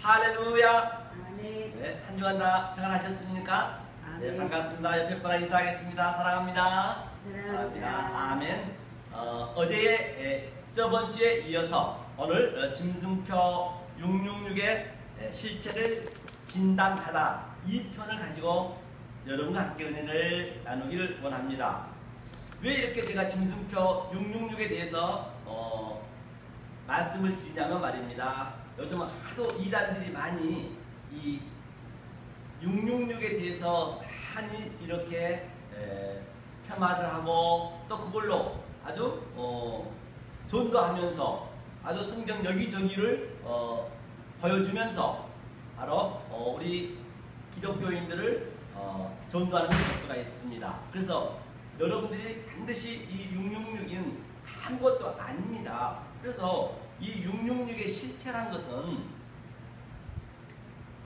할렐루야. 아멘. 네, 한 주간 다 평안하셨습니까? 네, 아멘. 반갑습니다. 옆에 분랑 인사하겠습니다. 사랑합니다. 사랑합니다. 아멘. 어제의 저번 주에 이어서 오늘 짐승표 666의 실체를 진단하다 2편을 가지고 여러분과 함께 은혜를 나누기를 원합니다. 왜 이렇게 제가 짐승표 666에 대해서 말씀을 드리냐면 말입니다. 요즘 하도 이단들이 많이 이 666에 대해서 많이 이렇게 폄하를 하고 또 그걸로 아주 전도하면서 아주 성경 여기저기를 보여주면서 바로 우리 기독교인들을 전도하는 것수가 있습니다. 그래서 여러분들이 반드시 이 666은 아무것도 아닙니다. 그래서 이 666의 실체란 것은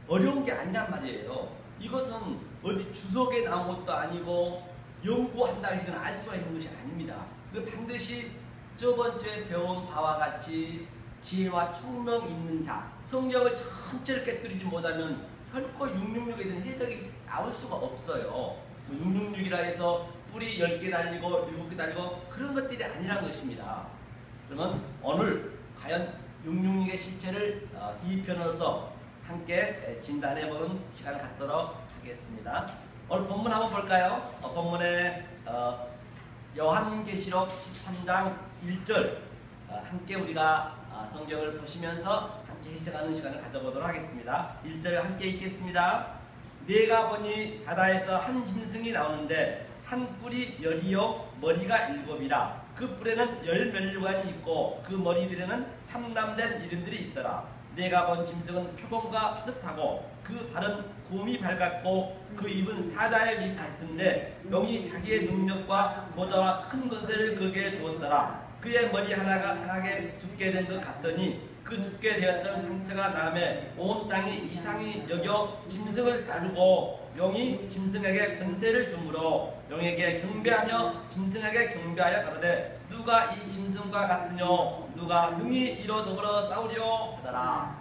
어려운 게 아니란 말이에요. 이것은 어디 주석에 나온 것도 아니고 연구한다 해서 알 수가 있는 것이 아닙니다. 반드시 저번 주에 배운 바와 같이 지혜와 총명 있는 자, 성경을 전체를 깨뜨리지 못하면 결코 666에 대한 해석이 나올 수가 없어요. 666이라 해서 뿔이 10개 달리고 7개 달리고 그런 것들이 아니란 것입니다. 그러면 오늘 과연 666의 실체를 2편으로서 함께 진단해보는 시간을 갖도록 하겠습니다. 오늘 본문 한번 볼까요? 본문에 요한계시록 13장 1절 함께 우리가 성경을 보시면서 함께 해석하는 시간을 가져보도록 하겠습니다. 1절 함께 읽겠습니다. 내가 보니 바다에서 한 짐승이 나오는데 한 뿔이 10이요 머리가 7이라. 그 뿔에는 10면류관이 있고 그 머리들에는 참남된 이름들이 있더라. 내가 본 짐승은 표범과 비슷하고 그 발은 곰이 밝았고 그 입은 사자의 입 같은데 용이 자기의 능력과 보좌와 큰 권세를 그에게 주었더라. 그의 머리 하나가 상하게 죽게 된 것 같더니 그 죽게 되었던 상처가 남에 온 땅이 이상히 여겨 짐승을 다루고 용이 짐승에게 권세를 주므로 용에게 경배하며 짐승에게 경배하여 가로되 누가 이 짐승과 같으뇨 누가 능히 이로 더불어 싸우려 하더라.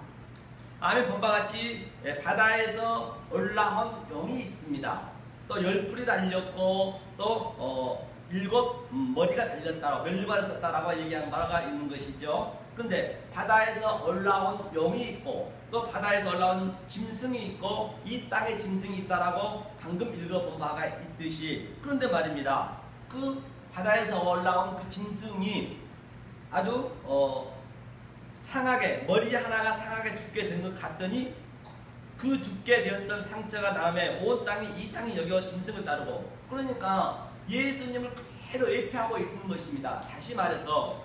아멘. 본바 같이 바다에서 올라온 용이 있습니다. 또 10뿔이 달렸고 또 7 머리가 달렸다, 면류관을 썼다라고 얘기한 바가 있는 것이죠. 그런데 바다에서 올라온 용이 있고 또 바다에서 올라온 짐승이 있고 이 땅에 짐승이 있다라고 방금 읽어본 바가 있듯이, 그런데 말입니다. 그 바다에서 올라온 그 짐승이 아주 상하게, 머리 하나가 상하게 죽게 된 것 같더니 그 죽게 되었던 상처가 남에 온 땅이 이상히 여겨 짐승을 따르고, 그러니까 예수님을 그대로 예표하고 있는 것입니다. 다시 말해서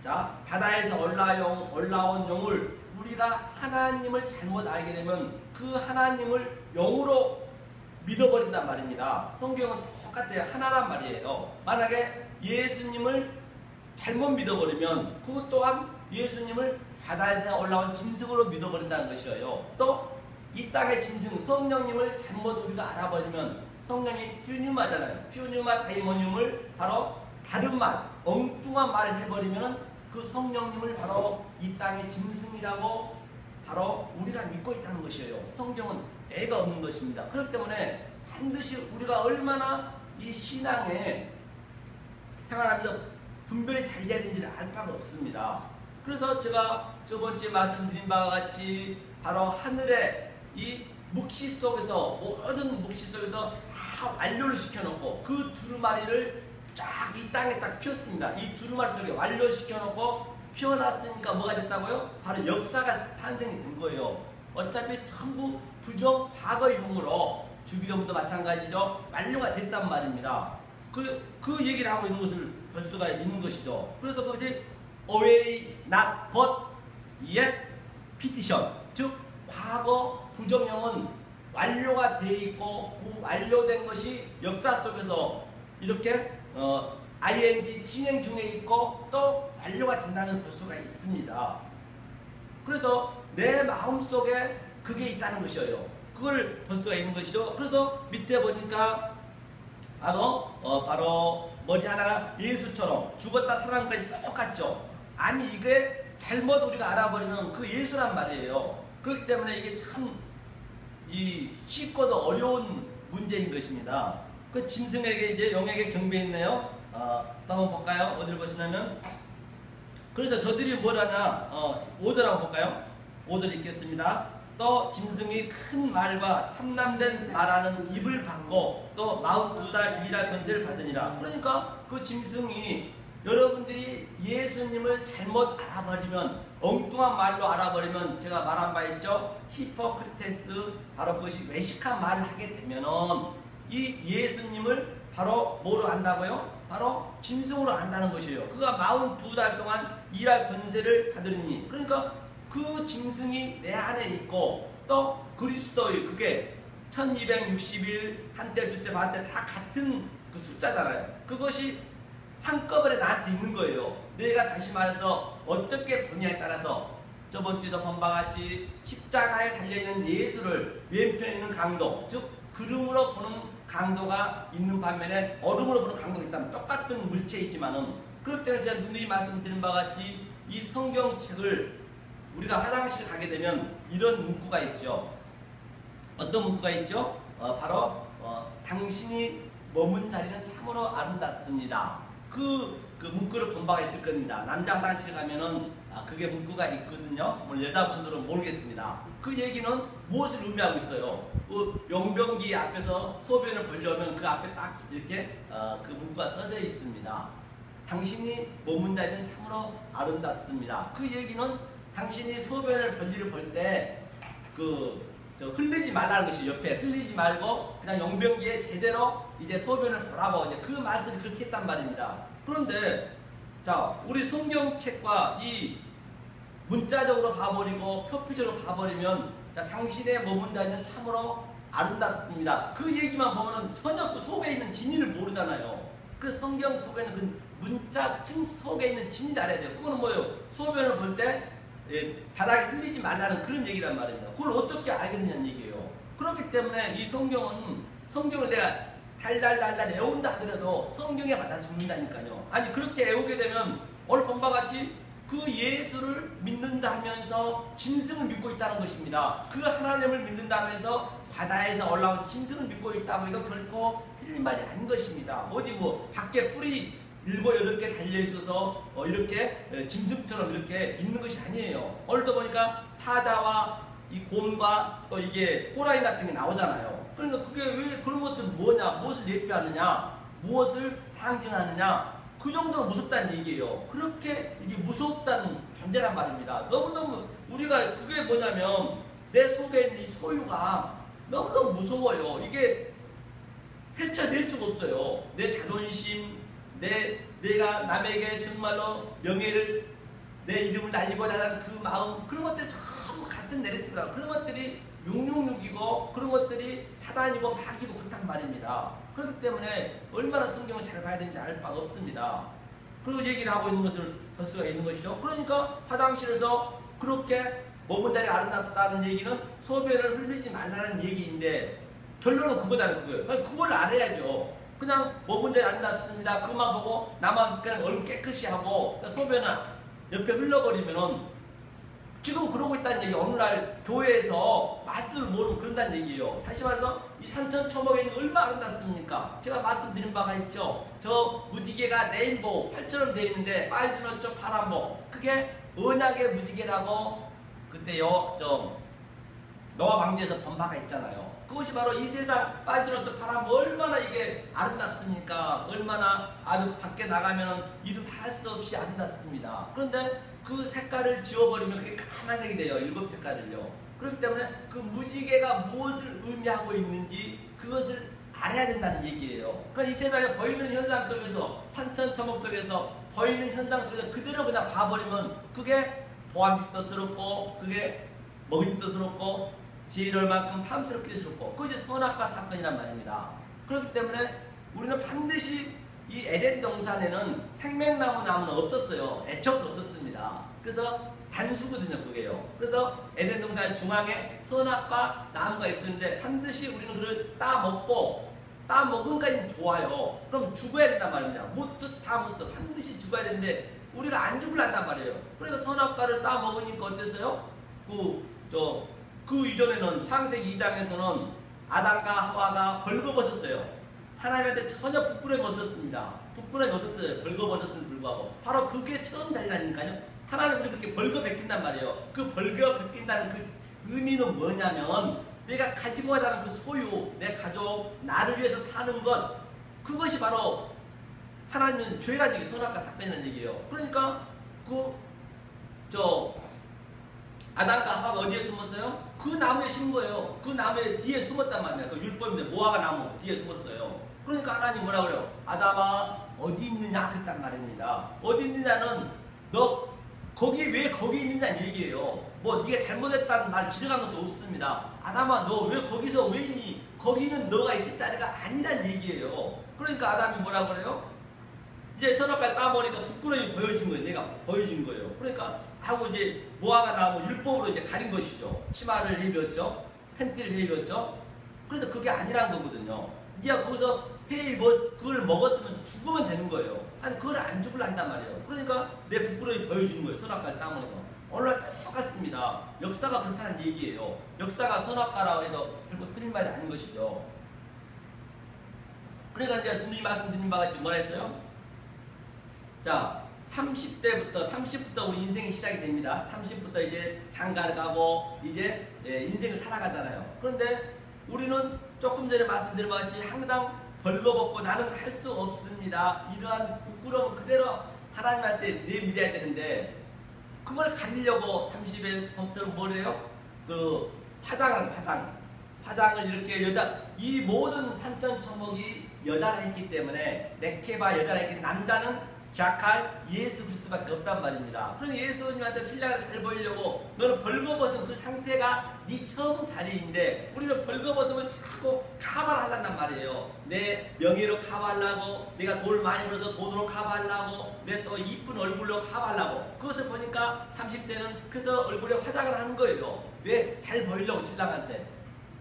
자, 바다에서 올라온 용을 우리가 하나님을 잘못 알게 되면 그 하나님을 용으로 믿어버린단 말입니다. 성경은 똑같아요. 하나란 말이에요. 만약에 예수님을 잘못 믿어버리면 그것 또한 예수님을 바다에서 올라온 짐승으로 믿어버린다는 것이에요. 또 이 땅의 짐승 성령님을 잘못 우리가 알아버리면 성령이 퓨뉴마잖아요. 퓨뉴마 다이모늄을 바로 다른 말, 엉뚱한 말을 해버리면 그 성령님을 바로 이 땅의 짐승이라고 바로 우리가 믿고 있다는 것이에요. 성경은 애가 없는 것입니다. 그렇기 때문에 반드시 우리가 얼마나 이 신앙에 생활하면서 분별이 잘 돼야 되는지를 알 바가 없습니다. 그래서 제가 저번주에 말씀드린 바와 같이 바로 하늘의 이 묵시 속에서, 모든 묵시 속에서 다 완료를 시켜놓고 그 두루마리를 쫙 이 땅에 딱 폈습니다. 이 두루마리 속에 완료시켜놓고 피어났으니까 뭐가 됐다고요? 바로 역사가 탄생이 된 거예요. 어차피 전부 부정 과거형으로 주기도문도 마찬가지로 완료가 됐단 말입니다. 그 얘기를 하고 있는 것을 볼 수가 있는 것이죠. 그래서 그것이 away not but yet petition, 즉 과거 부정형은 완료가 돼 있고 그 완료된 것이 역사 속에서 이렇게 ing 진행 중에 있고 또 완료가 된다는 볼 수가 있습니다. 그래서 내 마음속에 그게 있다는 것이에요. 그걸 볼 수가 있는 것이죠. 그래서 밑에 보니까 바로 머리 하나가 예수처럼 죽었다 살아난까지 똑같죠. 아니 이게 잘못 우리가 알아버리면 그 예수란 말이에요. 그렇기 때문에 이게 참 쉽고도 어려운 문제인 것입니다. 그 짐승에게 이제 용에게 경배했네요. 또 한번 볼까요? 어디를 보시냐면, 그래서 저들이 뭘 하냐, 5절 한번 볼까요? 5절 읽겠습니다. 또 짐승이 큰 말과 탐남된 말하는 입을 받고 또 42달 일할 권세를 받으니라. 그러니까 그 짐승이 여러분들이 예수님을 잘못 알아버리면, 엉뚱한 말로 알아버리면, 제가 말한 바 있죠? 히포크리테스, 바로 그것이 외식한 말을 하게 되면은 이 예수님을 바로 뭐로 안다고요? 바로 짐승으로 안다는 것이에요. 그가 42달 동안 일할 권세를 받으리니, 그러니까 그 짐승이 내 안에 있고 또 그리스도의, 그게 1260일 한때 두때 반때 다 같은 그 숫자잖아요. 그것이 한꺼번에 나한테 있는 거예요. 내가 다시 말해서 어떻게 보냐에 따라서, 저번 주에도 본 바와 같이 십자가에 달려있는 예수를 왼편에 있는 강도, 즉 그림으로 보는 강도가 있는 반면에 얼음으로 보는 강도가 있다면 똑같은 물체이지만은, 그렇기 때문에 제가 누누이 말씀드린 바와 같이 이 성경책을 우리가 화장실 가게 되면 이런 문구가 있죠. 어떤 문구가 있죠? 바로 당신이 머문 자리는 참으로 아름답습니다. 그 문구를 본 바가 있을 겁니다. 남자 화장실 가면은 그게 문구가 있거든요. 여자분들은 모르겠습니다. 그 얘기는 무엇을 의미하고 있어요? 그 용변기 앞에서 소변을 보려면 그 앞에 딱 이렇게 그 문구가 써져 있습니다. 당신이 머문 자리는 참으로 아름답습니다. 그 얘기는 당신이 소변을 볼 일을 볼 때 흘리지 말라는 것이, 옆에 흘리지 말고 그냥 용변기에 제대로 이제 소변을 보라고, 이제 그 말들이 그렇게 했단 말입니다. 그런데 자, 우리 성경책과 이 문자적으로 봐버리고 표피적으로 봐버리면, 자, 당신의 머문 자리는 참으로 아름답습니다. 그 얘기만 보면은 전혀 그 속에 있는 진리를 모르잖아요. 그래서 성경 속에는 그 문자층 속에 있는 진리를 알아야 돼요. 그거는 뭐예요? 소변을 볼 때 바닥에 흘리지 말라는 그런 얘기란 말입니다. 그걸 어떻게 알겠느냐는 얘기예요. 그렇기 때문에 이 성경을 내가 달달달달 애운다 하더라도 성경에 맞아 죽는다니까요. 아니, 그렇게 애우게 되면 오늘 본 바와 같이 그 예수를 믿는다 하면서 짐승을 믿고 있다는 것입니다. 그 하나님을 믿는다 하면서 바다에서 올라온 짐승을 믿고 있다고, 이거 결코 틀린 말이 아닌 것입니다. 어디 밖에 뿔이 7, 8개 달려있어서 이렇게 짐승처럼 이렇게 있는 것이 아니에요. 오늘도 보니까 사자와 이 곰과 또 이게 호랑이 같은 게 나오잖아요. 그러니까 그게 왜 그런 것들은 뭐냐, 무엇을 예표하느냐, 무엇을 상징하느냐, 그 정도로 무섭다는 얘기예요. 그렇게 이게 무섭다는 존재란 말입니다. 너무너무 우리가, 그게 뭐냐면 내 속에 있는 이 소유가 너무너무 무서워요. 이게 헤쳐낼 수가 없어요. 내 자존심, 내가 남에게 정말로 명예를, 내 이름을 날리고자 하는 그 마음, 그런 것들이 전부 같은 내레티브라, 그런 것들이 666이고 그런 것들이 사단이고 마귀고 그렇단 말입니다. 그렇기 때문에 얼마나 성경을 잘 봐야 되는지 알 바가 없습니다. 그리고 얘기를 하고 있는 것을 볼 수가 있는 것이죠. 그러니까 화장실에서 그렇게 머문 자리 아름답다는 얘기는 소변을 흘리지 말라는 얘기인데, 결론은 그거다는 거예요. 그걸 알아야죠. 그냥 머문 자리 아름답습니다, 그만 보고 나만 그냥 얼굴 깨끗이 하고 소변을 옆에 흘러버리면은, 지금 그러고 있다는 얘기예요. 오늘날 교회에서 말씀을 모르면 그런다는 얘기예요. 다시 말해서 이 산천초목에는 얼마나 아름답습니까? 제가 말씀드린 바가 있죠. 저 무지개가 레인보우 활처럼 되어 있는데 빨주노초 파란보, 그게 언약의 무지개라고 그때요 노아 방주에서 본 바가 있잖아요. 그것이 바로 이 세상 빨주노초 파란보, 얼마나 이게 아름답습니까? 얼마나 아주 밖에 나가면 이루 말할 수 없이 아름답습니다. 그런데 그 색깔을 지워버리면 그게 까만색이 돼요. 7색깔을요. 그렇기 때문에 그 무지개가 무엇을 의미하고 있는지 그것을 알아야 된다는 얘기예요. 그러니까 이 세상에 보이는 현상 속에서, 산천초목 속에서 보이는 현상 속에서 그대로 그냥 봐버리면 그게 보암 빛도스럽고 그게 먹이 빛도스럽고 지혜로울 만큼 탐스럽게 스럽고, 그것이 선악과 사건이란 말입니다. 그렇기 때문에 우리는 반드시 이 에덴 동산에는 생명나무 나무는 없었어요. 애초부터 없었습니다. 그래서 단수거든요, 그게요. 그래서 에덴 동산의 중앙에 선악과 나무가 있었는데 반드시 우리는 그걸 따먹은 까지는 좋아요. 그럼 죽어야 된단 말입니다. 무뜻 다무스, 반드시 죽어야 되는데 우리가 안 죽으려 한단 말이에요. 그러니까 선악과를 따먹으니까 어땠어요? 그 이전에는 창세기 2장에서는 아담과 하와가 벌거벗었어요. 하나님한테 전혀 부끄러움이 없었습니다. 부끄러움이 없었어요. 벌거벗었음에도 불구하고. 바로 그게 처음 자리라니까요. 하나님 우리 그렇게 벌거벗긴단 말이에요. 그 벌거벗긴다는 그 의미는 뭐냐면 내가 가지고 가자는 그 소유, 내 가족, 나를 위해서 사는 것, 그것이 바로 하나님은 죄라는 얘기, 선악과 사건이라는 얘기예요. 그러니까 아담과 하와가 어디에 숨었어요? 그 나무에 심은 거예요. 그 나무에 뒤에 숨었단 말이에요. 그 율법인데 모아가 나무 뒤에 숨었어요. 그러니까 하나님 뭐라 그래요? 아담아 어디 있느냐 그랬단 말입니다. 어디 있느냐는 너 왜 거기 있느냐는 얘기예요. 뭐 네가 잘못했다는 말 지적한 것도 없습니다. 아담아 너 왜 거기서 왜 있니? 거기는 너가 있을 자리가 아니란 얘기예요. 그러니까 아담이 뭐라 그래요? 이제 선악과를 따보니까 부끄러움이 보여진 거예요. 내가 보여진 거예요. 그러니까 하고 이제 모아가 나오고 율법으로 이제 가린 것이죠. 치마를 해입었죠. 팬티를 해입었죠. 그런데 그게 아니란 거거든요. 네가 거기서 그걸 먹었으면 죽으면 되는 거예요. 아니 그걸 안 죽으려 한단 말이에요. 그러니까 내 부끄러움이 보여지는 거예요. 선악과를 따보니까. 오늘날 똑같습니다. 역사가 그렇다는 얘기예요. 역사가 선악과라고 해도 결국 틀린 말이 아닌 것이죠. 그러니까 이제 분명히 말씀드린 바가 지금 뭐라 했어요? 자, 30부터 우리 인생이 시작이 됩니다. 30부터 이제 장가를 가고 이제 인생을 살아가잖아요. 그런데 우리는 조금 전에 말씀드린 것 같이 항상 벌거벗고 나는 할 수 없습니다. 이러한 부끄러움 그대로 하나님한테 내밀어야 되는데 그걸 가리려고 30에부터는 뭐래요? 그 화장을 화장을 이렇게 이 모든 산천초목이 여자라 했기 때문에 네케바 여자라 했기 때문에 남자는 자칼 예수 그리스도밖에 없단 말입니다. 그러니 예수님한테 신랑을 잘 보이려고 너는 벌거벗은 그 상태가 네 처음 자리인데 우리는 벌거벗으면 자꾸 카바하려단 말이에요. 내 명예로 카바하려고 내가 돈을 많이 벌어서 돈으로 카바하려고 내 또 이쁜 얼굴로 카바하려고 그것을 보니까 30대는 그래서 얼굴에 화장을 하는 거예요. 왜? 잘 보이려고 신랑한테.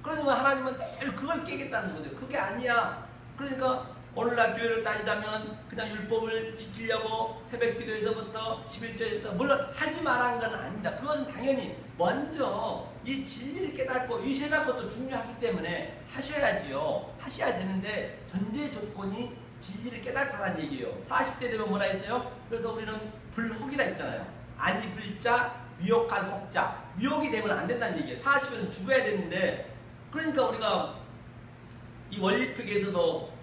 그러니까 하나님은 늘 그걸 깨겠다는 거거든요. 그게 아니야. 그러니까 오늘날 교회를 따지자면 그냥 율법을 지키려고 새벽 기도에서부터 11조에서부터 물론 하지 말라는 건 아닙니다. 그것은 당연히 먼저 이 진리를 깨닫고 이 세상 것도 중요하기 때문에 하셔야지요. 하셔야 되는데 전제 조건이 진리를 깨닫다는 얘기예요. 40대 되면 뭐라 했어요? 그래서 우리는 불혹이라 했잖아요. 아니 불자 미혹할 혹자. 미혹이 되면 안 된다는 얘기예요. 40은 죽어야 되는데 그러니까 우리가 이 원리픽에서도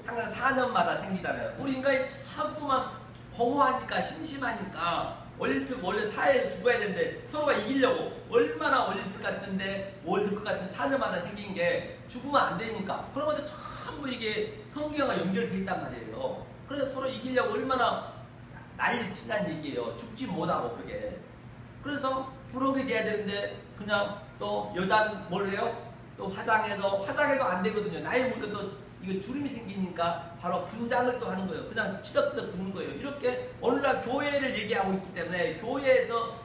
항상 4년마다 생기잖아요. 우리 인간이 자꾸만 공허하니까 심심하니까 올림픽 원래 사회에 죽어야 되는데 서로가 이기려고 얼마나 올림픽 같은데 월드컵 같은 4년마다 생긴 게 죽으면 안 되니까 그런 것도 전부 이게 성경과 연결되어 있단 말이에요. 그래서 서로 이기려고 얼마나 난리 치는 얘기예요. 죽지 못하고 그게. 그래서 부러움이 돼야 되는데 그냥 또 여자는 뭘 해요? 또 화장해도 안 되거든요. 나이 먹으니까 또 이거 주름이 생기니까 바로 분장을 또 하는 거예요. 그냥 치덕치덕 붓는 거예요. 이렇게 오늘날 교회를 얘기하고 있기 때문에 교회에서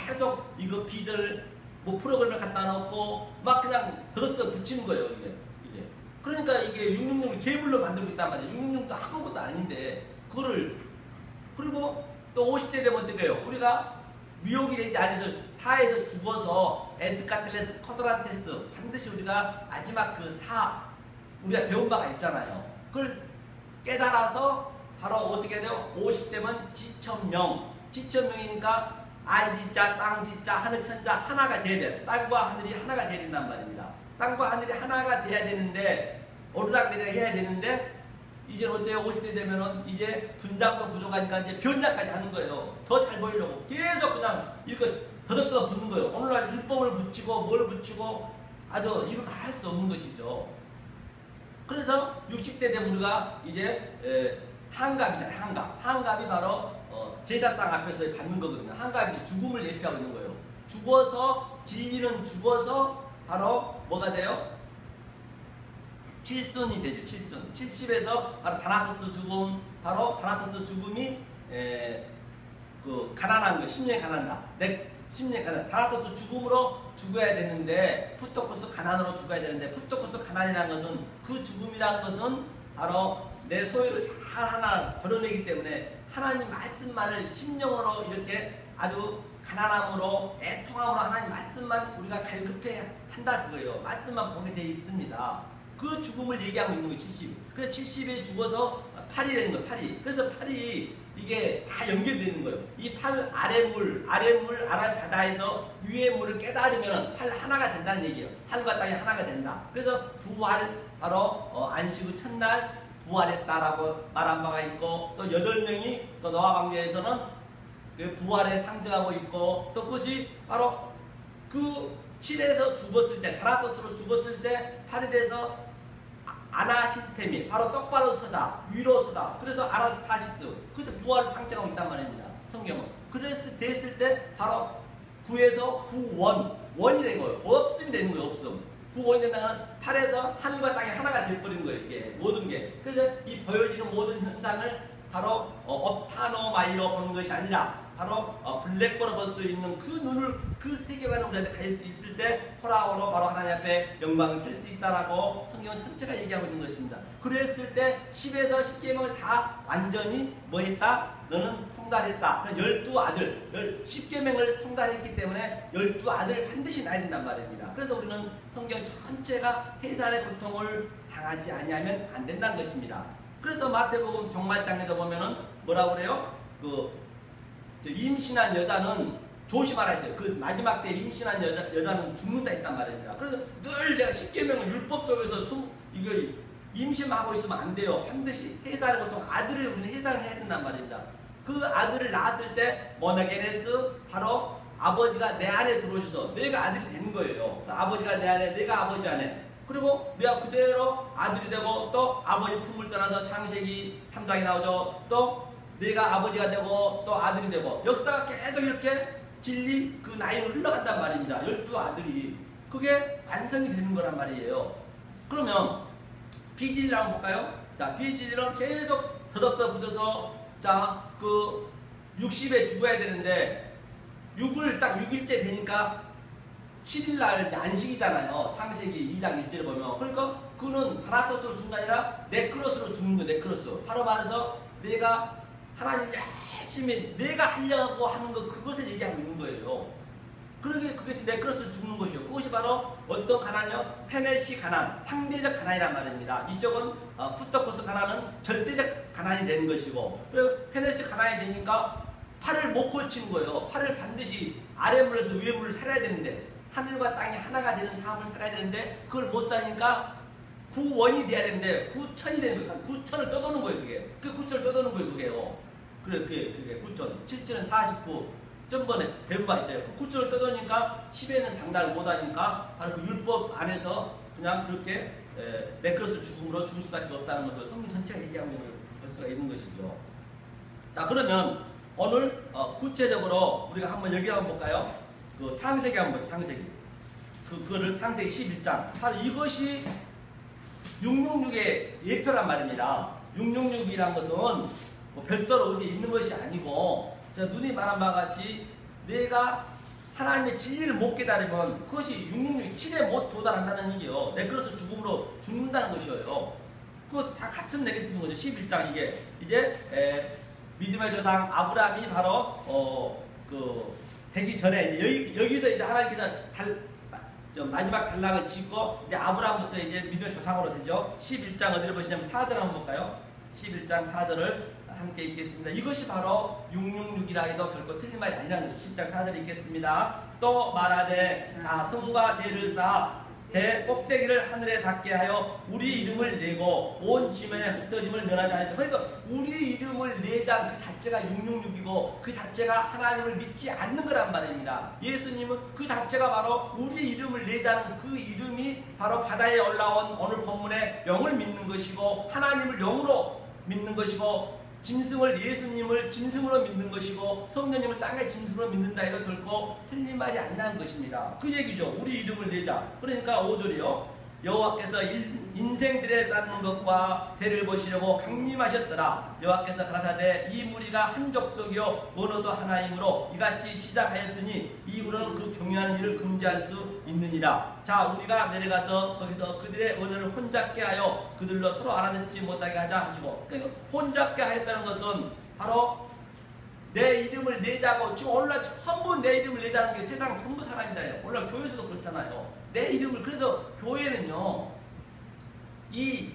계속 이거 비전 뭐 프로그램을 갖다 놓고 막 그냥 더덕더덕 붙이는 거예요. 이게. 그러니까 이게 666을 개불로 만들고 있단 말이에요. 666도 아무것도 아닌데 그거를 그리고 또 50대 되면 어떻게 해요? 우리가 미혹이 되지 않아서 사에서 죽어서 에스카텔레스 커드란테스 반드시 우리가 마지막 우리가 배운 바가 있잖아요. 그걸 깨달아서 바로 어떻게 돼요? 50대면 지천명이니까 알지자, 땅지자, 하늘천자 하나가 돼야 돼요. 땅과 하늘이 하나가 돼야 된단 말입니다. 땅과 하늘이 하나가 돼야 되는데 오르락내리락 해야 되는데 이제 어때요? 50대 되면은 이제 분장도 부족하니까 이제 변장까지 하는 거예요. 더 잘 보이려고 계속 그냥 이거 더덕더덕 붙는 거예요. 오늘날 율법을 붙이고 뭘 붙이고 아주 이루 말할 수 없는 것이죠. 그래서 60대 되면 우리가 이제 한갑이잖아요. 한갑이 바로 제사상 앞에서 받는 거거든요. 한갑이 죽음을 예표하고 있는 거예요. 죽어서 진리는 죽어서 바로 뭐가 돼요? 칠순이 되죠. 칠순. 70에서 바로 다나토스 죽음, 바로 다나토스 죽음이 가난한 거, 심령이 가난다. 심령이 가난. 다나토스 죽음으로 죽어야 되는데 푸토코스 가난으로 죽어야 되는데 푸토코스 가난이라는 것은 그 죽음이라는 것은 바로 내 소유를 다 하나 벌어내기 때문에 하나님 말씀만을 심령으로 이렇게 아주 가난함으로 애통함으로 하나님 말씀만 우리가 갈급해야 한다 그거예요. 말씀만 보게 돼 있습니다. 그 죽음을 얘기하고 있는 거예요. 70. 그래서 70에 죽어서 8이 되는 거예요. 8이. 그래서 8이 이게 다 연결되는 거예요. 이 8 아랫물 아랫 바다에서 위의 물을 깨달으면 8 하나가 된다는 얘기예요. 하늘과 땅이 하나가 된다. 그래서 부활 바로 안식 후 첫날 부활했다라고 말한 바가 있고, 또 8명이 또 노아 방주에서는 그 부활에 상징하고 있고, 또 그것이 바로 그 7에서 죽었을 때, 다라토스로 죽었을 때 8이 돼서 아나 시스템이 바로 똑바로 서다, 위로 서다. 그래서 아나스타시스, 그래서 부활을 상징하고 있단 말입니다. 성경은. 그래서 됐을 때 바로 9에서 원이 된 거예요. 없음이 되는 거예요. 없음. 9원이 된다는 8에서 하늘과 땅이 하나가 돼버린 거예요. 이게 모든 게. 그래서 이 보여지는 모든 현상을 바로 업타노마이로 보는 것이 아니라 바로 블랙보로 볼 수 있는 그 눈을, 그 세계관을 우리한테 가질 수 있을 때 호라호로 바로 하나님 앞에 영광을 필 수 있다라고 성경은 전체가 얘기하고 있는 것입니다. 그랬을 때 10에서 10계명을 다 완전히 뭐 했다? 너는 통달했다. 12아들, 10계명을 통달했기 때문에 12아들 반드시 낳아야 된단 말입니다. 그래서 우리는 성경 전체가 해산의 고통을 당하지 아니하면 안 된다는 것입니다. 그래서 마태복음 종말장에도 보면은 뭐라고 그래요? 임신한 여자는 조심하라 했어요. 그 마지막 때 임신한 여자는 죽는다 했단 말입니다. 그래서 늘 내가 10계명은 율법 속에서 이거 임신하고 있으면 안 돼요. 반드시 해산의 고통, 아들을 우리는 해산을 해야 된단 말입니다. 그 아들을 낳았을 때 모노게네스, 바로 아버지가 내 안에 들어오셔서 내가 아들이 되는 거예요. 아버지가 내 안에, 내가 아버지 안에. 그리고 내가 그대로 아들이 되고, 또 아버지 품을 떠나서 창세기 3장에 나오죠. 또 내가 아버지가 되고 또 아들이 되고, 역사가 계속 이렇게 진리 그 나이로 흘러간단 말입니다. 12아들이. 그게 완성이 되는 거란 말이에요. 그러면 비질을 한번 볼까요? 자, 비질은 계속 더덕더 붙어서, 자, 그 60에 죽어야 되는데 6을 딱 6일째 되니까 7일날 안식이잖아요. 창세기 2장 1절에 보면. 그러니까 그는 다라토스로 죽는 게 아니라 네크로스로 죽는 거예요. 네크로스. 바로 말해서 내가 하나님 열심히 내가 하려고 하는 것, 그것을 얘기하고 있는 거예요. 그러게 그것이 네크로스로 죽는 것이요. 그것이 바로 어떤 가난이요? 페네시 가난, 상대적 가난이란 말입니다. 이쪽은 푸토코스 가난은 절대적 가난이 되는 것이고, 페네시 가난이 되니까 팔을 못 고치는 거예요. 팔을 반드시 아랫물에서 위에물을 살아야 되는데, 하늘과 땅이 하나가 되는 삶을 살아야 되는데 그걸 못 사니까 9원이 돼야 되는데 9천이 되는 거예요. 9천을 떠도는 거예요. 그게. 그 9천을 떠도는 거예요. 그게요. 그래, 그게 9천. 7천은 49. 전번에 배운 바 있잖아요. 그 9천을 떠도니까 10에는 당달을 못하니까 바로 그 율법 안에서 그냥 그렇게 네크로스 죽음으로 죽을 수밖에 없다는 것을 성경 전체가 얘기하고 있는 볼 수가 있는 것이죠. 자, 그러면 오늘 구체적으로 우리가 한번 여기 한번 볼까요? 그 창세기 한번 보죠. 창세기. 그거를 창세기 11장. 바로 이것이 666의 예표란 말입니다. 666이란 것은 뭐 별도로 어디 있는 것이 아니고, 눈이 말한 바와 같이 내가 하나님의 진리를 못 깨달으면 그것이 666이 7에 못 도달한다는 얘기예요. 네크로스 죽음으로 죽는다는 것이에요. 그거 다 같은 네게티브인 거죠. 11장 이게 이제 믿음의 조상 아브라함이 바로 되기 전에 여기서 이제 하나님께서 마지막 단락을 짓고 이제 아브라함부터 이제 믿음의 조상으로 되죠. 11장 어디를 보시냐면 4절 한번 볼까요? 11장 4절을 함께 읽겠습니다. 이것이 바로 666이라 해도 결코 틀린 말이 아니라는 거죠. 10장 4절 읽겠습니다. 또 말하되 자성과 대를 쌓아 대 꼭대기를 하늘에 닿게 하여 우리 이름을 내고 온 지면에 흩어짐을 면하지 않았다. 그러니까 우리 이름을 내자 그 자체가 666이고 그 자체가 하나님을 믿지 않는 거란 말입니다. 예수님은 그 자체가 바로 우리 이름을 내자는 그 이름이 바로 바다에 올라온 오늘 본문의 영을 믿는 것이고, 하나님을 영으로 믿는 것이고, 짐승을 예수님을 짐승으로 믿는 것이고, 성령님을 땅의 짐승으로 믿는다 해도 결코 틀린 말이 아니라는 것입니다. 그 얘기죠. 우리 이름을 내자. 그러니까 5절이요. 여호와께서 인생들에 쌓는 것과 대를 보시려고 강림하셨더라. 여호와께서 가라사대 이 무리가 한 족속이요 언어도 하나이므로 이같이 시작하였으니 이후로는 그 경유하는 일을 금지할 수 있느니라. 자, 우리가 내려가서 거기서 그들의 언어를 혼잡게 하여 그들로 서로 알아듣지 못하게 하자 하시고, 그러니까 혼잡게 하였다는 것은 바로 내 이름을 내자고 지금 오늘날 전부 내 이름을 내자는 게 세상 전부 사람이잖아요. 오늘날 교회에서도 그렇잖아요. 내 이름을 그래서 교회는요 이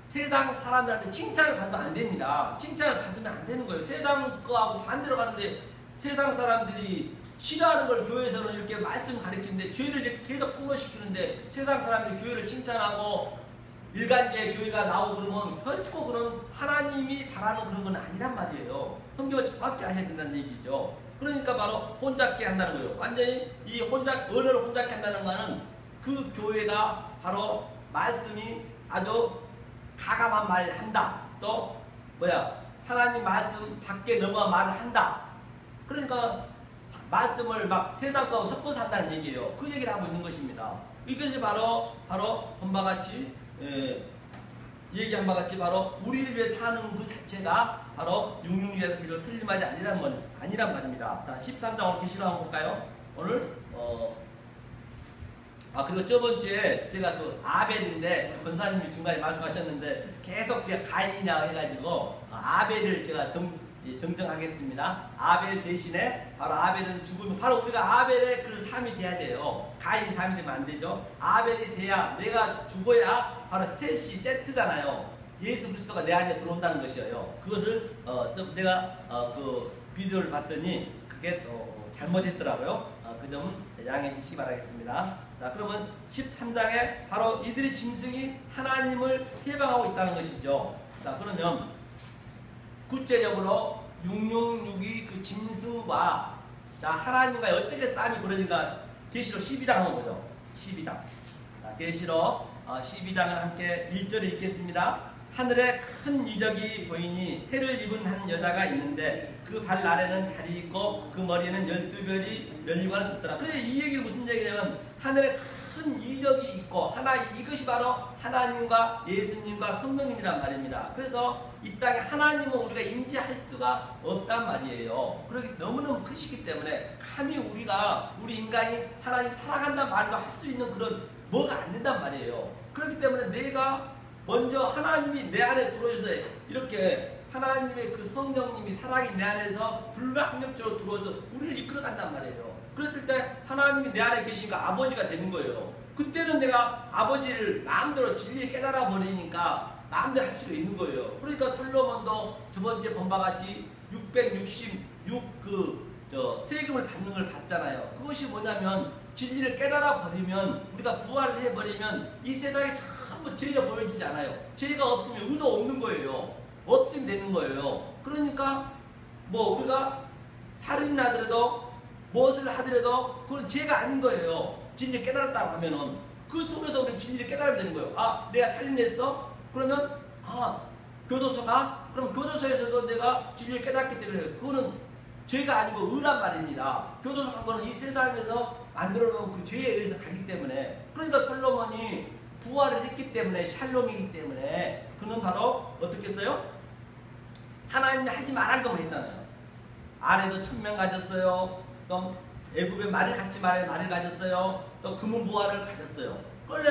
세상 사람들한테 칭찬을 받으면 안 됩니다. 칭찬을 받으면 안 되는 거예요. 세상 거하고 반대로 가는데 세상 사람들이 싫어하는 걸 교회에서는 이렇게 말씀 가르치는데 죄를 이렇게 계속 폭로시키는데 세상 사람들이 교회를 칭찬하고 일간지에 교회가 나오고 그러면 결코 그런 하나님이 바라는 그런 건 아니란 말이에요. 성경을 정확히 아셔야 된다는 얘기죠. 그러니까 바로 혼잡게 한다는 거예요. 완전히 이 언어를 혼잡게 한다는 거는 그 교회가 바로 말씀이 아주 가감한 말을 한다. 또 하나님 말씀 밖에 넘어 말을 한다. 그러니까 말씀을 막 세상 거하고 섞어서 한다는 얘기예요. 그 얘기를 하고 있는 것입니다. 이것이 바로 본바 같이 얘기한 바 같이 바로 우리를 위해 사는 그 자체가 바로 666에서 이거 틀림하지 아니란 말입니다. 자, 13장 계시록 한번 볼까요? 오늘 그리고 저번주에 제가 그 아벨인데 권사님이 중간에 말씀하셨는데 계속 제가 가인이라고 해가지고 아벨을 제가 정정하겠습니다. 아벨 대신에 바로 아벨은 죽으면 바로 우리가 아벨의 그 삶이 돼야 돼요. 가인 삶이 되면 안 되죠. 아벨이 돼야 내가 죽어야 바로 셋이 세트잖아요. 예수 그리스도가 내 안에 들어온다는 것이에요. 그것을 내가 그 비디오를 봤더니 그게 잘못했더라고요. 그 점은 양해해 주시기 바라겠습니다. 자, 그러면 13장에 바로 이들의 짐승이 하나님을 해방하고 있다는 것이죠. 자, 그러면 구체적으로 666이 그 짐승과 하나님과 어떻게 싸움이 벌어진가 계시록 12장 한번 보죠. 12장. 자, 계시록 12장을 함께 1절을 읽겠습니다. 하늘에 큰 이적이 보이니 해를 입은 한 여자가 있는데 그 발 아래는 달이 있고 그 머리에는 12별이 멸류관을 썼더라. 그래서 이 얘기는 무슨 얘기냐면 하늘에 큰 이적이 있고 이것이 바로 하나님과 예수님과 성령님이란 말입니다. 그래서 이 땅에 하나님은 우리가 인지할 수가 없단 말이에요. 그렇기 너무너무 크시기 때문에 감히 우리 인간이 하나님 사랑한다는 말로 할 수 있는 그런 뭐가 안 된단 말이에요. 그렇기 때문에 내가 먼저 하나님이 내 안에 들어오셔서 이렇게 하나님의 그 성령님이 사랑이 내 안에서 불가항력적으로 들어와서 우리를 이끌어간단 말이에요. 그랬을 때 하나님이 내 안에 계시니까 아버지가 되는 거예요. 그때는 내가 아버지를 마음대로 진리에 깨달아 버리니까 마음대로 할 수가 있는 거예요. 그러니까 솔로몬도 저번주에 본 바 같이 666 세금을 받는 걸 봤잖아요. 그것이 뭐냐면 진리를 깨달아 버리면 우리가 부활을 해버리면 이 세상에 전부 죄가 보여지지 않아요. 죄가 없으면 의도 없는 거예요. 없으면 되는 거예요. 그러니까 우리가 살인을 하더라도 무엇을 하더라도 그건 죄가 아닌 거예요. 진리를 깨달았다고 하면은 그 속에서 우리는 진리를 깨달으면 되는 거예요. 내가 살인했어? 그러면 교도소가? 그럼 교도소에서도 내가 진리를 깨닫기 때문에 그거는 죄가 아니고 의란 말입니다. 교도소 간 거는 이 세상에서 만들어 놓은 그 죄에 의해서 가기 때문에 그러니까 솔로몬이 부활을 했기 때문에 샬롬이기 때문에 그는 바로 어떻게 했어요? 하나님이 하지 말한 것만 했잖아요. 아내도 1000명 가졌어요. 또 애굽에 말을 갖지 말아야 말을 가졌어요. 또 금은 부활을 가졌어요. 원래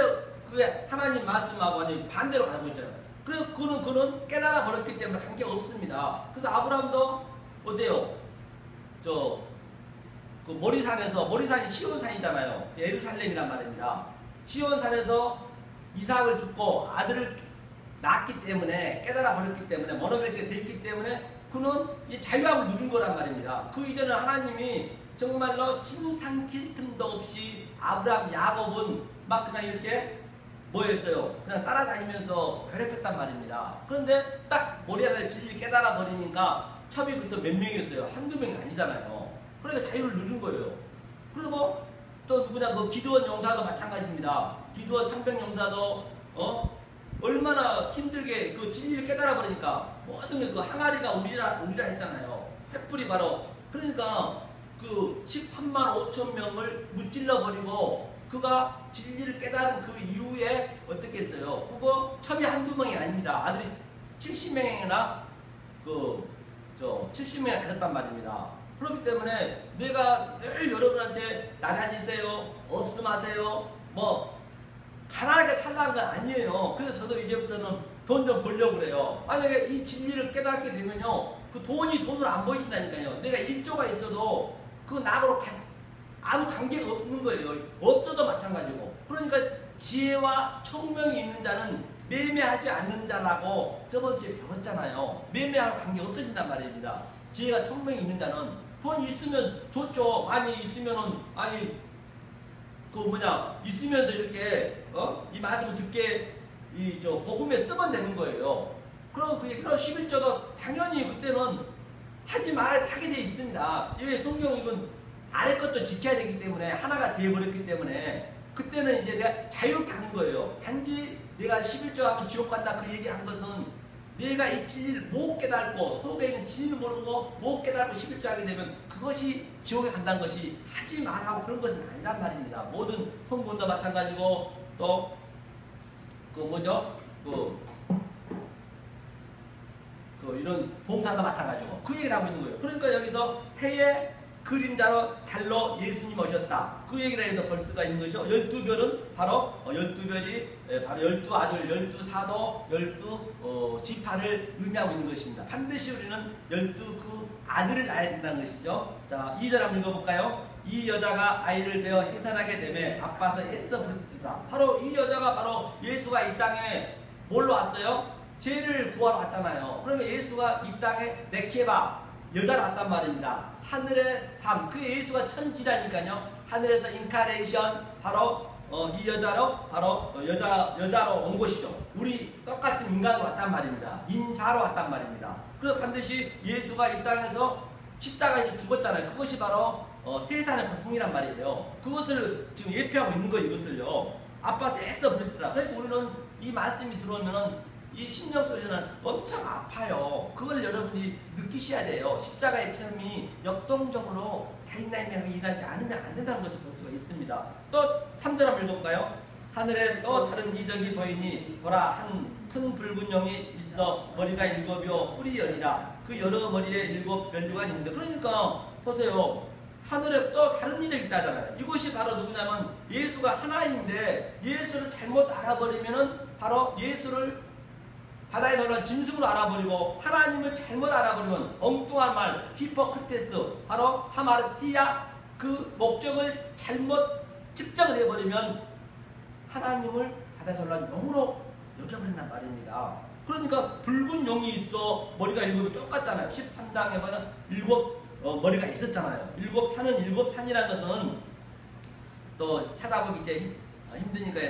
그게 하나님 말씀하고 완전히 반대로 가고 있잖아요. 그래서 그는 깨달아 버렸기 때문에 관계가 없습니다. 그래서 아브라함도 어때요? 그 모리산이 시온산이잖아요. 예루살렘이란 말입니다. 시온산에서 이삭을 죽고 아들을 낳았기 때문에 깨달아 버렸기 때문에 모노그레시가 됐기 때문에 그는 이 자유함을 누린 거란 말입니다. 그 이전에 하나님이 정말로 침 삼킬 틈도 없이 아브라함, 야곱은 막 그냥 이렇게 뭐였어요? 그냥 따라다니면서 괴롭혔단 말입니다. 그런데 딱 모리아를 진리를 깨달아 버리니까 첩이 그때 몇 명이었어요? 한두 명이 아니잖아요. 그러니까 자유를 누린 거예요. 그리고 또 누구냐 그 기드온 용사도 마찬가지입니다. 기드온 상병 용사도 얼마나 힘들게 그 진리를 깨달아 버리니까 모든 게 그 항아리가 우리라 했잖아요. 횃불이 바로 그러니까 그 13만 5천 명을 무찔러 버리고 그가 진리를 깨달은 그 이후에 어떻게 했어요? 그거 첩이 한두 명이 아닙니다. 아들이 70명이나 70명을 가졌단 말입니다. 그렇기 때문에 내가 늘 여러분한테 낮아지세요, 없음하세요, 가난하게 살라는 건 아니에요. 그래서 저도 이제부터는 돈 좀 벌려고 그래요. 만약에 이 진리를 깨닫게 되면요, 그 돈이 돈으로 안 보인다니까요. 내가 1조가 있어도 그 나하고 아무 관계가 없는 거예요. 없어도 마찬가지고. 그러니까 지혜와 청명이 있는 자는 매매하지 않는 자라고 저번 주에 배웠잖아요. 매매하는 관계 없어진단 말입니다. 지혜가 청명이 있는 자는 돈 있으면 좋죠. 많이 있으면은 있으면서 이렇게 이 말씀을 듣게 복음에 쓰면 되는 거예요. 그럼 그 11조도 당연히 그때는 하지 말아야 하게 돼 있습니다. 왜 성경 이건 아래 것도 지켜야 되기 때문에 하나가 되어버렸기 때문에 그때는 이제 내가 자유롭게 하는 거예요. 단지 내가 11조 하면 지옥 간다 그 얘기한 것은 내가 이 진리를 못 깨닫고 속에 있는 진리를 모르고 못 깨닫고 11조 하게 되면 그것이 지옥에 간다는 것이 하지 말라고 그런 것은 아니란 말입니다. 모든 헌금도 마찬가지고 또 이런 봉사도 마찬가지고 그 얘기를 하고 있는 거예요. 그러니까 여기서 해의 그림자로 달로 예수님 오셨다. 그 얘기를 해서 벌스가 있는 거죠. 12별은 바로 12별이 바로 12아들, 12사도, 12지파를 의미하고 있는 것입니다. 반드시 우리는 12그 아들을 낳아야 된다는 것이죠. 자, 2절 한번 읽어볼까요? 이 여자가 아이를 베어 해산하게 되매 아빠서 애써 부르짖다. 바로 이 여자가 바로 예수가 이 땅에 뭘로 왔어요? 죄를 구하러 왔잖아요. 그러면 예수가 이 땅에 네케바 여자로 왔단 말입니다. 하늘의 삶, 그 예수가 천지라니까요. 하늘에서 인카레이션 바로 이 여자로 바로 여자로 온 것이죠. 우리 똑같은 인간으로 왔단 말입니다. 인자로 왔단 말입니다. 그래서 반드시 예수가 이 땅에서 십자가에 죽었잖아요. 그것이 바로 해산의 고통이란 말이에요. 그것을 지금 예표하고 있는 거예요. 이것을요. 아빠서 애써 부르짖다. 그러니까 우리는 이 말씀이 들어오면은 이 심령 속에서는 엄청 아파요. 그걸 여러분이 느끼셔야 돼요. 십자가의 체험이 역동적으로 다이나믹하게 일하지 않으면 안 된다는 것을 볼 수가 있습니다. 또 3절 한번 읽어볼까요? 하늘에 또 다른 이적이 보이니 보라 한 큰 붉은 용이 있어 머리가 7이요 뿔이 10이라 그 여러 머리에 7 면류가 있는데 그러니까 보세요. 하늘에 또 다른 이적이 있다잖아요. 이것이 바로 누구냐면 예수가 하나인데 예수를 잘못 알아버리면은 바로 예수를 바다에서 올라온 짐승으로 알아버리고 하나님을 잘못 알아버리면 엉뚱한 말 히포크리테스 바로 하마르티아 그 목적을 잘못 측정을 해버리면 하나님을 바다에서 올라온 용으로 여겨버린단 말입니다. 그러니까 붉은 용이 있어 머리가 7이 똑같잖아요. 13장에 보면 7 머리가 있었잖아요. 7산은 7산이라는 것은 또 찾아보기 이제 힘드니까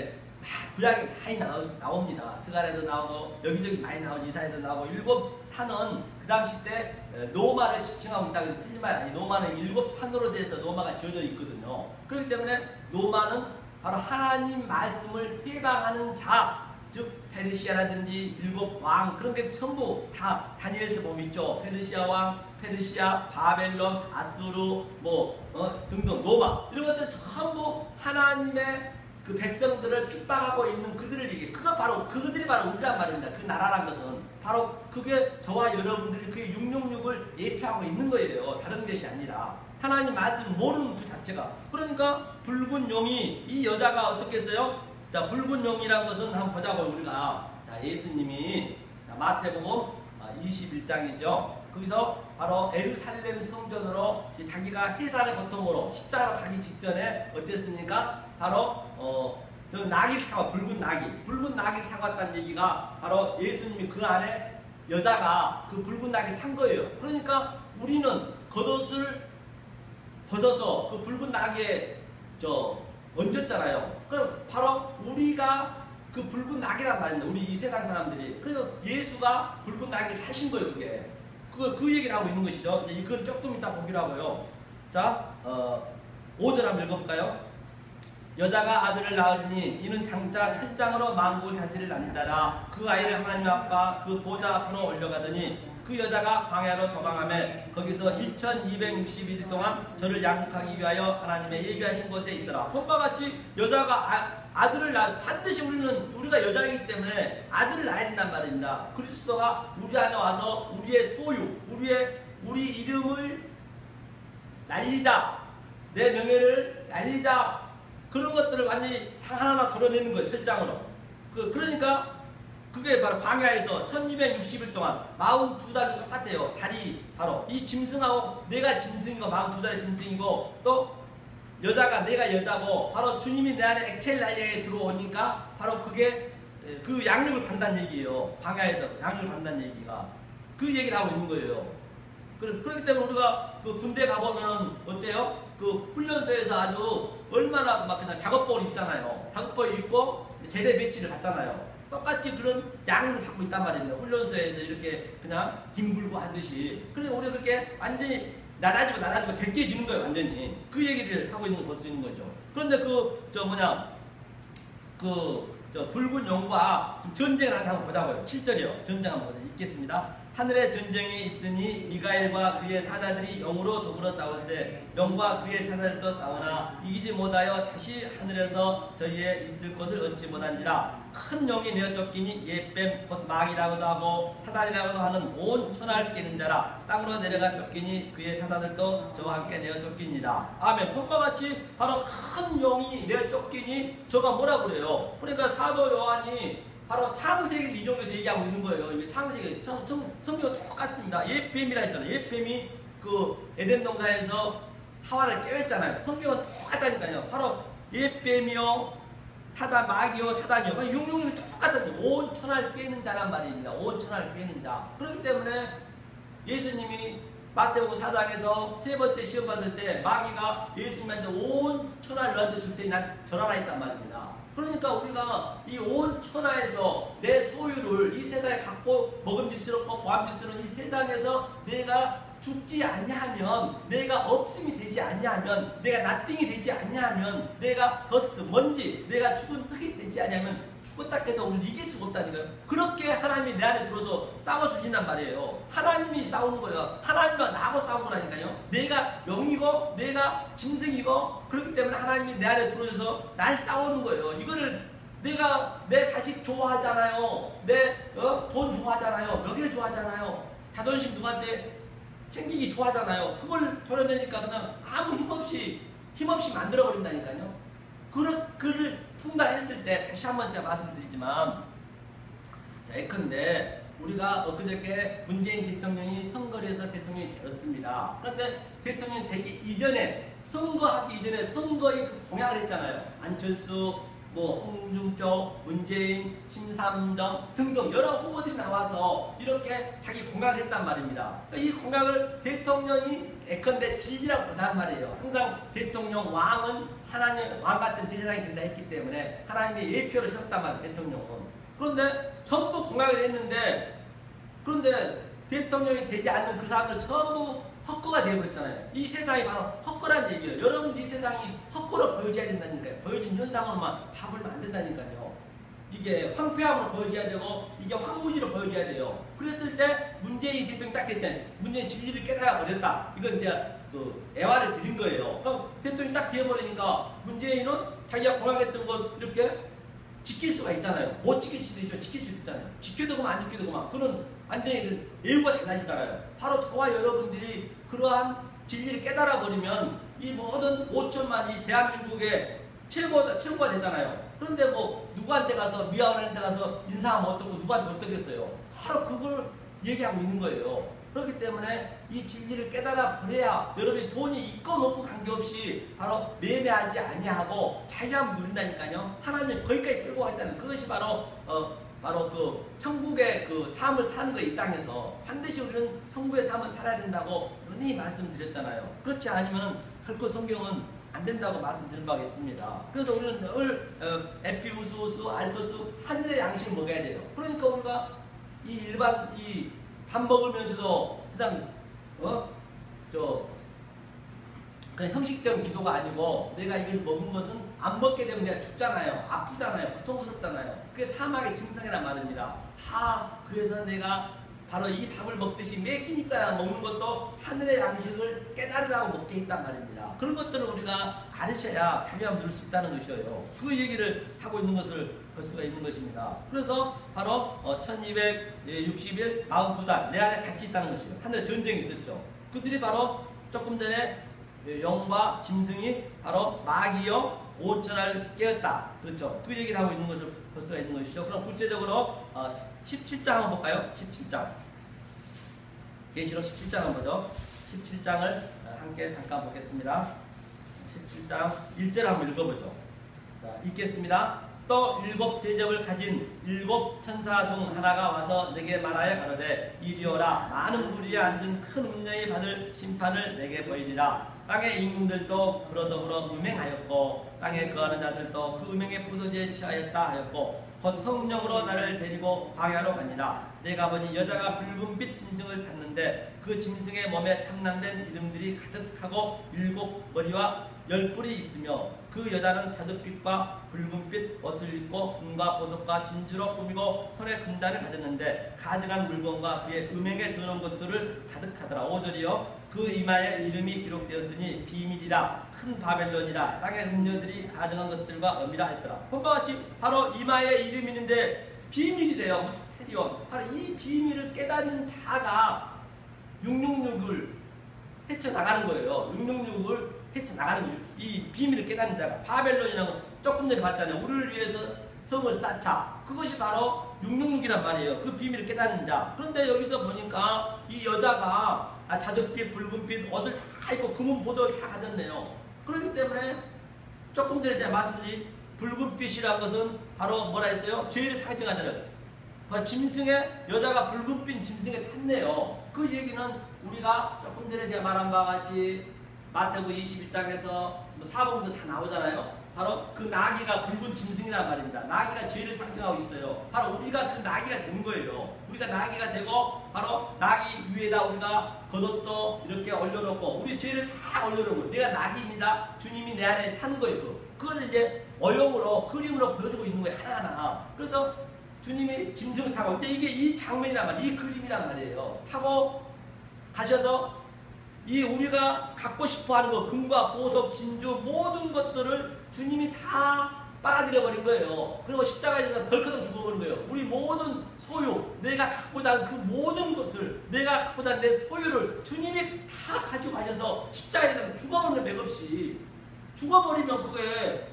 구약이 많이 나옵니다. 스가랴도 나오고 여기저기 많이 나오고 이사야도 나오고 7산은 그 당시 때 노마를 지칭하고 있다고 해서 틀린 말 아니에요. 노마는 7산으로 돼서 노마가 지어져 있거든요. 그렇기 때문에 노마는 바로 하나님 말씀을 해방하는 자, 즉 페르시아라든지 7왕 그런 게 전부 다 다니엘서 보면 있죠. 페르시아 왕, 페르시아, 바벨론, 아수르 등등 노마 이런 것들 전부 하나님의 그 백성들을 핍박하고 있는 그들을 얘기해. 그들이 바로 우리란 말입니다. 그 나라란 것은 바로 그게 저와 여러분들이 그 666을 예표하고 있는 거예요. 다른 것이 아니라 하나님 말씀 모르는 그 자체가. 그러니까 붉은 용이 이 여자가 어떻게 했어요? 자, 붉은 용이라는 것은 한번 보자고 우리가. 자, 예수님이 마태복음 21장이죠. 거기서 바로 예루살렘 성전으로 자기가 해산의 고통으로 십자가로 가기 직전에 어땠습니까? 바로 저 나귀를 타고 붉은 나귀를 타고 왔다는 얘기가 바로 예수님이 그 안에 여자가 그 붉은 나귀를 탄 거예요. 그러니까 우리는 겉옷을 벗어서 그 붉은 나귀에 얹었잖아요. 그럼 바로 우리가 그 붉은 낙이란 말입니다. 우리 이 세상 사람들이. 그래서 예수가 붉은 낙을 타신 거예요. 그게. 그 얘기를 하고 있는 것이죠. 이건 조금 이따 보기로 하고요. 자, 5절 한번 읽어볼까요? 여자가 아들을 낳으니 이는 장차 천장으로 만국을 다스릴 남자라. 그 아이를 하나님 앞과 그 보좌 앞으로 올려가더니 그 여자가 광야로 도망하며 거기서 1261일 동안 저를 양육하기 위하여 하나님의 예비하신 곳에 있더라. 본바 같이 여자가 아들을 반드시 우리가 여자이기 때문에 아들을 낳아야 된단 말입니다. 그리스도가 우리 안에 와서 우리의 소유, 우리 이름을 날리자, 내 명예를 날리자, 그런 것들을 완전히 다 하나하나 드러내는 거예요. 철장으로. 그러니까 그게 바로 광야에서 1260일 동안 42달도 똑같아요. 달이 바로 이 짐승하고 내가 짐승이고 42달의 짐승이고 또 여자가 내가 여자고 바로 주님이 내 안에 액체를 나에게 들어오니까 바로 그게 그 양육을 받는다는 얘기예요. 광야에서 양육을 받는다는 얘기가 그 얘기를 하고 있는 거예요. 그렇기 때문에 우리가 그 군대 가보면 어때요? 그 훈련소에서 아주 얼마나 막 그냥 작업복을 입잖아요. 작업복을 입고 제대 배치를 받잖아요. 똑같이 그런 양육을 받고 있단 말입니다. 훈련소에서 이렇게 그냥 뒹굴고 하듯이. 그래서 우리가 그렇게 완전히 낮아지고 벗겨지는 거예요. 완전히. 그 얘기를 하고 있는 걸 볼 수 있는 거죠. 그런데 붉은 용과 전쟁을 한번 보자고요. 7절이요. 전쟁 한번 읽겠습니다. 하늘에 전쟁이 있으니 미가엘과 그의 사자들이 영으로 더불어 싸울세 영과 그의 사자들도 싸우나 이기지 못하여 다시 하늘에서 저희에 있을 것을 얻지 못한지라. 큰 용이 내어 쫓기니 옛뱀 곧 마귀라고도 하고 사단이라고도 하는 온 천하를 깨는 자라. 땅으로 내려가 쫓기니 그의 사자들도 저와 함께 내어 쫓기니라. 아멘. 본과 같이 바로 큰 용이 내어 쫓기니 저가 뭐라 그래요? 그러니까 사도 요한이 바로 창세기를 인용해서 얘기하고 있는 거예요. 이게 창세기, 성경은 똑같습니다. 옛뱀이라 했잖아요. 옛뱀이 그 에덴 동산에서 하와를 깨웠잖아요. 성경은 똑같다니까요. 바로 옛뱀이요, 마귀요, 사단이요. 육육육이 똑같은 온 천하를 깨는 자란 말입니다. 온 천하를 깨는 자. 그렇기 때문에 예수님이 마태복음 4장에서 세 번째 시험 받을 때 마귀가 예수님한테 온 천하를 넣어줬을 때 난 절하라 했단 말입니다. 그러니까 우리가 이 온 천하에서 내 소유를 이 세상에 갖고 먹음직스럽고 보암직스러운 이 세상에서 내가 죽지 아니하면, 내가 없음이 되지 아니하면, 내가 나띵이 되지 아니하면, 내가 더스트 먼지, 내가 죽은 흙이 되지 아니하면 죽었다 깨도 우리를 이길 수가 없다니까요. 그렇게 하나님이 내 안에 들어서 싸워주신단 말이에요. 하나님이 싸우는 거예요. 하나님과 나하고 싸우는 거라니까요. 내가 영이고 내가 짐승이고 그렇기 때문에 하나님이 내 안에 들어오셔서 날 싸우는 거예요. 이거를 내가 내 자식 좋아하잖아요. 내 돈 좋아하잖아요. 명예 좋아하잖아요. 자존심 누구한테 챙기기 좋아하잖아요. 그걸 덜어내니까 그냥 아무 힘없이 만들어버린다니까요. 그를 통달했을 때 다시 한번 제가 말씀드리지만, 자, 예컨대 우리가 엊그저께 문재인 대통령이 선거에서 대통령이 되었습니다. 그런데 대통령이 되기 이전에, 선거하기 이전에 선거의 그 공약을 했잖아요. 안철수, 홍준표, 문재인, 심삼정 등등 여러 후보들이 나와서 이렇게 자기 공약을 했단 말입니다. 이 공약을 대통령이 예컨대 진리라고 보단 말이에요. 항상 대통령 왕은 하나님의 왕 같은 제사장이 된다 했기 때문에 하나님의 예표로 세웠단 말이에요. 대통령은. 그런데 전부 공약을 했는데, 그런데 대통령이 되지 않는 그 사람들 전부 헛거가 되어버렸잖아요. 이 세상이 바로 헛거란 얘기예요. 여러분들 이 세상이 헛거로 보여줘야 된다니까요. 보여진 현상으로만 봐버리면 안 된다니까요. 이게 황폐함으로 보여줘야 되고 이게 황무지로 보여줘야 돼요. 그랬을 때 문재인 대통령이 딱 됐잖아요. 문재인 진리를 깨달아 버렸다. 이건 이제 애화를 드린 거예요. 그럼 대통령이 딱 되어버리니까 문재인은 자기가 공약했던 것 이렇게 지킬 수가 있잖아요. 못 지킬 수도 있지만 지킬 수도 있잖아요. 지켜도 그만 안 지켜도 그만. 그런 완전히 예우가 달라지잖아요. 바로 저와 여러분들이 그러한 진리를 깨달아 버리면 이 모든 5천만 이 대한민국의 최고가 되잖아요. 그런데 누구한테 가서 미아원한테 가서 인사하면 어떻고 누구한테 어떻겠어요. 바로 그걸 얘기하고 있는 거예요. 그렇기 때문에 이 진리를 깨달아 버려야 여러분이 돈이 있고 없고 관계없이 바로 매매하지 아니하고 자기만 누린다니까요. 하나님 거기까지 끌고 가있다는 그것이 바로 그 천국의 그 삶을 사는 거. 이 땅에서 반드시 우리는 천국의 삶을 살아야 된다고 흔히 말씀드렸잖아요. 그렇지 않으면 결코 성경은 안 된다고 말씀드린 바가 있습니다. 그래서 우리는 늘 에피우스우스 알토스 하늘의 양식을 먹어야 돼요. 그러니까 우리가 이 일반 밥 먹으면서도 그냥 그냥 형식적인 기도가 아니고, 내가 이걸 먹은 것은 안 먹게 되면 내가 죽잖아요. 아프잖아요. 고통스럽잖아요. 그게 사막의 증상이란 말입니다. 그래서 내가 바로 이 밥을 먹듯이 먹기니까 먹는 것도 하늘의 양식을 깨달으라고 먹게 했단 말입니다. 그런 것들을 우리가 알으셔야 자비함 누릴 수 있다는 것이에요. 그 얘기를 하고 있는 것을 볼 수가 있는 것입니다. 그래서 바로 1260일 42달 내 안에 같이 있다는 것이에요. 하늘에 전쟁이 있었죠. 그들이 바로 조금 전에 영과 짐승이 바로 마귀요, 5천을 깨었다. 그렇죠? 그 얘기를 하고 있는 것을 볼 수가 있는 것이죠. 그럼 구체적으로 17장 한번 볼까요? 17장. 계시록 17장 한번 보죠. 17장을 함께 잠깐 보겠습니다. 17장 1절 한번 읽어보죠. 자, 읽겠습니다. 또 7 대접을 가진 7 천사 중 하나가 와서 내게 말하여 가로되 이리 오라. 많은 무리에 앉은 큰 운명이 받을 심판을 내게 보이리라. 땅의 임금들도 그러더불어 음행하였고 땅에 거하는 자들도 그 음행의 포도주에 취하였다 하였고 곧 성령으로 나를 데리고 광야로 가니라. 내가 보니 여자가 붉은빛 짐승을 탔는데 그 짐승의 몸에 탐난된 이름들이 가득하고 7 머리와 10뿔이 있으며 그 여자는 자줏빛과 붉은빛 옷을 입고 금과 보석과 진주로 꾸미고 손에 금잔을 가졌는데 가증한 물건과 그의 음행에 드러운 것들을 가득하더라. 5절이요. 그 이마에 이름이 기록되었으니 비밀이라 큰 바벨론이라 땅의 음녀들이 가증한 것들과 엄이라 했더라. 본바 같이 바로 이마에 이름이 있는데 비밀이래요. 무스테리온. 바로 이 비밀을 깨닫는 자가 666을 헤쳐나가는 거예요. 666을 헤쳐나가는 거예요. 이 비밀을 깨닫는 자가. 바벨론이라는 건 조금 전에 봤잖아요. 우리를 위해서 성을 쌓자. 그것이 바로 666이란 말이에요. 그 비밀을 깨닫는 자. 그런데 여기서 보니까 이 여자가 자줏빛, 붉은빛 옷을 다 입고 금은 보석을 다 가졌네요. 그렇기 때문에 조금 전에 제가 말씀드린 붉은빛이라는 것은 바로 뭐라 했어요? 죄를 상징하잖아요. 짐승의 여자가 붉은빛 짐승에 탔네요. 그 얘기는 우리가 조금 전에 제가 말한 바와 같이 마태복음 21장에서 사복음도 다 나오잖아요. 바로 그 나귀가 붉은 짐승이란 말입니다. 나귀가 죄를 상징하고 있어요. 바로 우리가 그 나귀가 된 거예요. 우리가 나귀가 되고 바로 나귀 위에다 우리가 겉옷도 이렇게 올려놓고 우리 죄를 다 올려놓고 내가 나귀입니다. 주님이 내 안에 타는 거예요. 그걸 이제 어용으로 그림으로 보여주고 있는 거예요. 하나하나. 그래서 주님이 짐승을 타고 근데 이게 이 장면이란 말이에요. 이 그림이란 말이에요. 타고 가셔서 이 우리가 갖고 싶어하는 것, 금과 보석, 진주 모든 것들을 주님이 다 빨아들여 버린 거예요. 그리고 십자가에서 덜커덩 죽어버린 거예요. 우리 모든 소유, 내가 갖고자 하는 그 모든 것을 내가 갖고자 하는 내 소유를 주님이 다 가지고 가셔서 십자가에서 죽어버리는 맥없이 죽어버리면 그게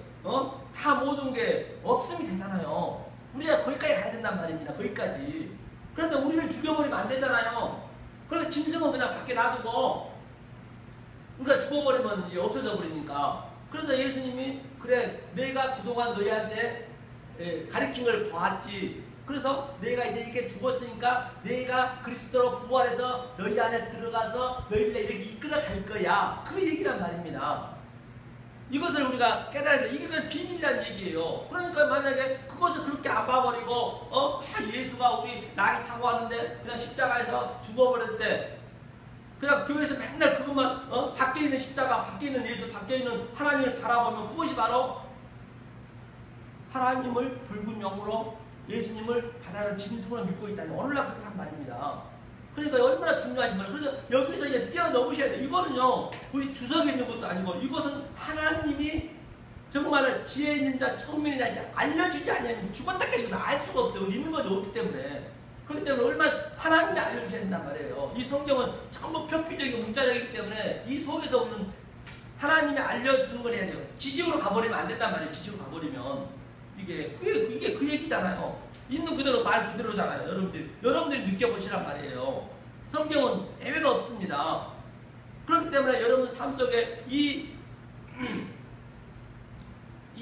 다 모든 게 없음이 되잖아요. 우리가 거기까지 가야 된단 말입니다. 거기까지. 그런데 우리를 죽여버리면 안 되잖아요. 그래서 짐승은 그냥 밖에 놔두고 우리가 죽어버리면 없어져 버리니까. 그래서 예수님이 그래 내가 그동안 너희한테 가르친 걸 봐왔지. 그래서 내가 이제 이렇게 죽었으니까 내가 그리스도로 부활해서 너희 안에 들어가서 너희를 이렇게 이끌어 갈 거야. 그 얘기란 말입니다. 이것을 우리가 깨달아야 돼. 이게 그 비밀이란 얘기예요. 그러니까 만약에 그것을 그렇게 안 봐버리고 예수가 우리 나귀 타고 왔는데 그냥 십자가에서 죽어버렸대. 그냥 교회에서 맨날 그것만 밖에 있는 십자가, 밖에 있는 예수, 밖에 있는 하나님을 바라보면 그것이 바로 하나님을 붉은 영으로 예수님을 바다를 짐승으로 믿고 있다니 오늘날 그렇단 말입니다. 그러니까 얼마나 중요한 말. 그래서 여기서 이제 뛰어넘으셔야 돼요. 이거는요 우리 주석에 있는 것도 아니고 이것은 하나님이 정말 지혜 있는 자,聰明자 알려주지 않으면 죽었다까지 알 수가 없어요. 있는 것이 없기 때문에. 그렇기 때문에 얼마나 하나님이 알려주셔야 된단 말이에요. 이 성경은 전부 표피적이고 문자적이기 때문에 이 속에서 우리는 하나님이 알려주는 걸 해야 돼요. 지식으로 가버리면 안 된단 말이에요. 지식으로 가버리면. 이게 그 얘기잖아요. 있는 그대로 말 그대로잖아요. 여러분들이 느껴보시란 말이에요. 성경은 예외가 없습니다. 그렇기 때문에 여러분 삶 속에 이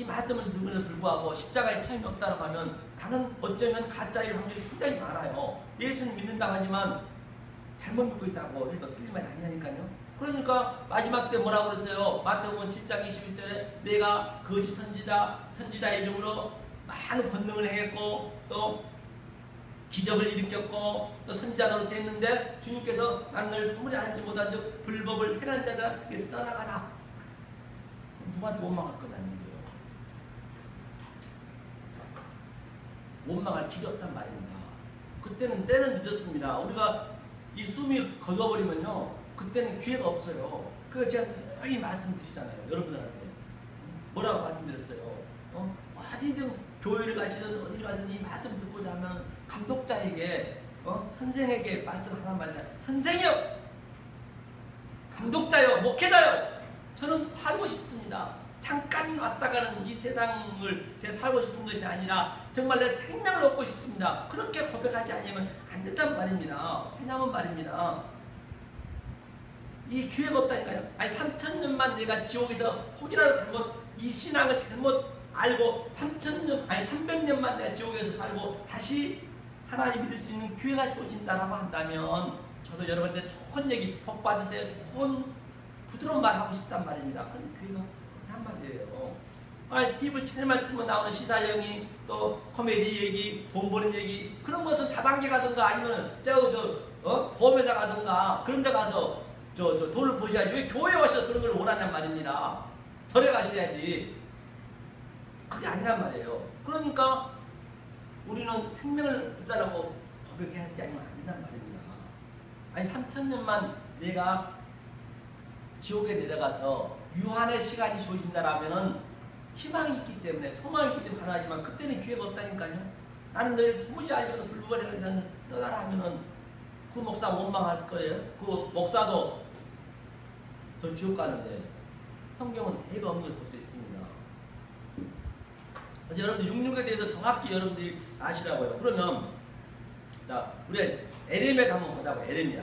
말씀을 들음에도 불구하고 십자가에 체험이 없다고 하면 나는 어쩌면 가짜일 확률이 굉장히 많아요. 예수는 믿는다고 하지만 잘못 믿고 있다고 해도 틀린 말이 아니라니까요. 그러니까 마지막 때 뭐라고 그랬어요? 마태복음 7장 21절에 내가 거짓 선지자의 이름으로 많은 권능을 행했고 또 기적을 일으켰고 또 선지자 노릇 했는데 주님께서 나는 너를 도무지 알지 못한 즉 불법을 행한 자가 떠나가라. 누구한테 원망할 건 아니에요. 원망할 길이 없단 말입니다. 그때는 때는 늦었습니다. 우리가 이 숨이 거둬버리면요 그때는 기회가 없어요. 그래서 제가 늘 말씀드리잖아요. 여러분들한테 뭐라고 말씀드렸어요? 어디든 교회를 가시든 어디를 가시든 이 말씀 듣고자 하면 감독자에게 선생에게 말씀하란 말이야. 선생이요, 감독자요, 목회자요, 저는 살고 싶습니다. 잠깐 왔다가는 이 세상을 제가 살고 싶은 것이 아니라 정말 내 생명을 얻고 싶습니다. 그렇게 고백하지 않으면 안 된단 말입니다. 왜냐면 말입니다. 이 기회가 없다니까요. 아니 3000년만 내가 지옥에서 혹이라도 잘못 이 신앙을 잘못 알고 3000년 아니 300년만 내가 지옥에서 살고 다시 하나님 믿을 수 있는 기회가 주어진다라고 한다면 저도 여러분들 좋은 얘기 복 받으세요. 좋은 부드러운 말 하고 싶단 말입니다. 그런 기회가 한 말이에요. 아니 TV 채널만 틀면 나오는 시사영이 또 코미디 얘기, 돈 버는 얘기 그런 것은 다단계 가든가 아니면 보험회사 가든가 그런 데 가서 돈을 보셔야지. 왜 교회에 와서 그런 걸 원한단 말입니다. 절에 가셔야지. 그게 아니란 말이에요. 그러니까 우리는 생명을 얻으라고 고백해야 하지 않으면 안 된단 말입니다. 아니 3000년만 내가 지옥에 내려가서 유한의 시간이 주어진다라면 희망이 있기 때문에 소망이 있기 때문에 가능하지만 그때는 기회가 없다니까요. 나는 너희를 도무지 알지도 불구하게 떠나라 하면은 그 목사 원망할 거예요. 그 목사도 더 지옥 가는데 성경은 애가 없는 걸 볼 수 있습니다. 그래서 여러분들 육육에 대해서 정확히 여러분들이 아시라고요. 그러면 자 우리 에레미야 한번 보자고. 에레미야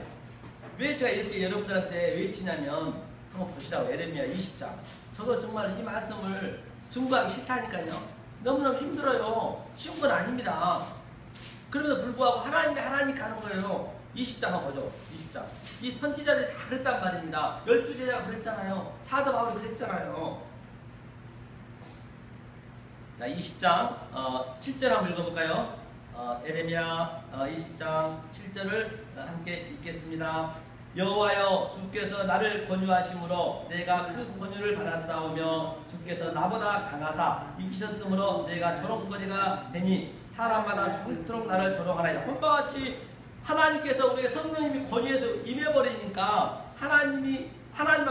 왜 제가 이렇게 여러분들한테 외치냐면 한번 보시라고. 에레미야 20장. 저도 정말 이 말씀을 증거하기 싫다니까요. 너무너무 힘들어요. 쉬운 건 아닙니다. 그럼에도 불구하고 하나님이 하는 거예요. 20장 한번 보죠. 20장. 이 선지자들이 다 그랬단 말입니다. 12제자가 그랬잖아요. 사도 바울이 그랬잖아요. 자, 20장 7절 한번 읽어볼까요? 에레미야 20장 7절을 함께 읽겠습니다. 여호와여 주께서 나를 권유하심으로 내가 그 권유를 받았사오며 주께서 나보다 강하사 이기셨으므로 내가 조롱거리가 되니 사람마다 죽도록 나를 조롱하나이다. 본바 같이 하나님께서 우리의 성령님이 권유해서 임해버리니까 하나님만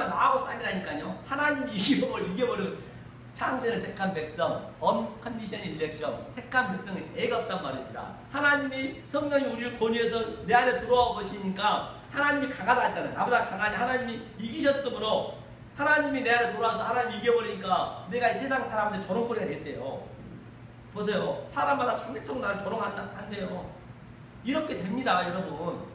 나하고 싸움이라니까요. 하나님이 이겨버리고 창세는 택한 백성, 언컨디션 일렉션, 택한 백성은 애가 없단 말입니다. 하나님이 성령이 우리를 권유해서 내 안에 들어와 보시니까 하나님이 강하다 했잖아요. 나보다 강하니 하나님이 이기셨으므로 하나님이 내 안에 들어와서 하나님이 이겨버리니까 내가 이 세상 사람한테 조롱거리가 됐대요. 보세요. 사람마다 정직토록 나를 조롱한대요. 이렇게 됩니다, 여러분.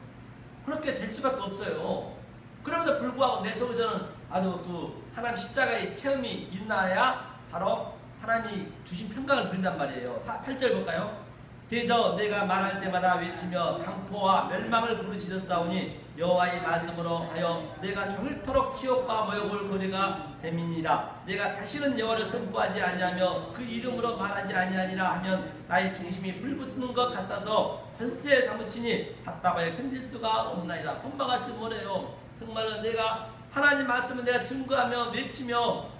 그렇게 될 수밖에 없어요. 그럼에도 불구하고 내 속에서는 아주 그 하나님 십자가의 체험이 있나야 바로 하나님이 주신 평강을 부린단 말이에요. 8절 볼까요? 대저 내가 말할 때마다 외치며 강포와 멸망을 부르짖었사오니 여호와의 말씀으로 하여 내가 종일토록 치욕과 모욕을 거리가 됨이니라. 내가 다시는 여호와를 선포하지 아니하며 그 이름으로 말하지 아니하니라 하면 나의 중심이 불붙는 것 같아서 번세에 사무치니 답답하여 견딜 수가 없나이다. 본바같이 뭐래요? 정말로 내가 하나님 말씀을 내가 증거하며 외치며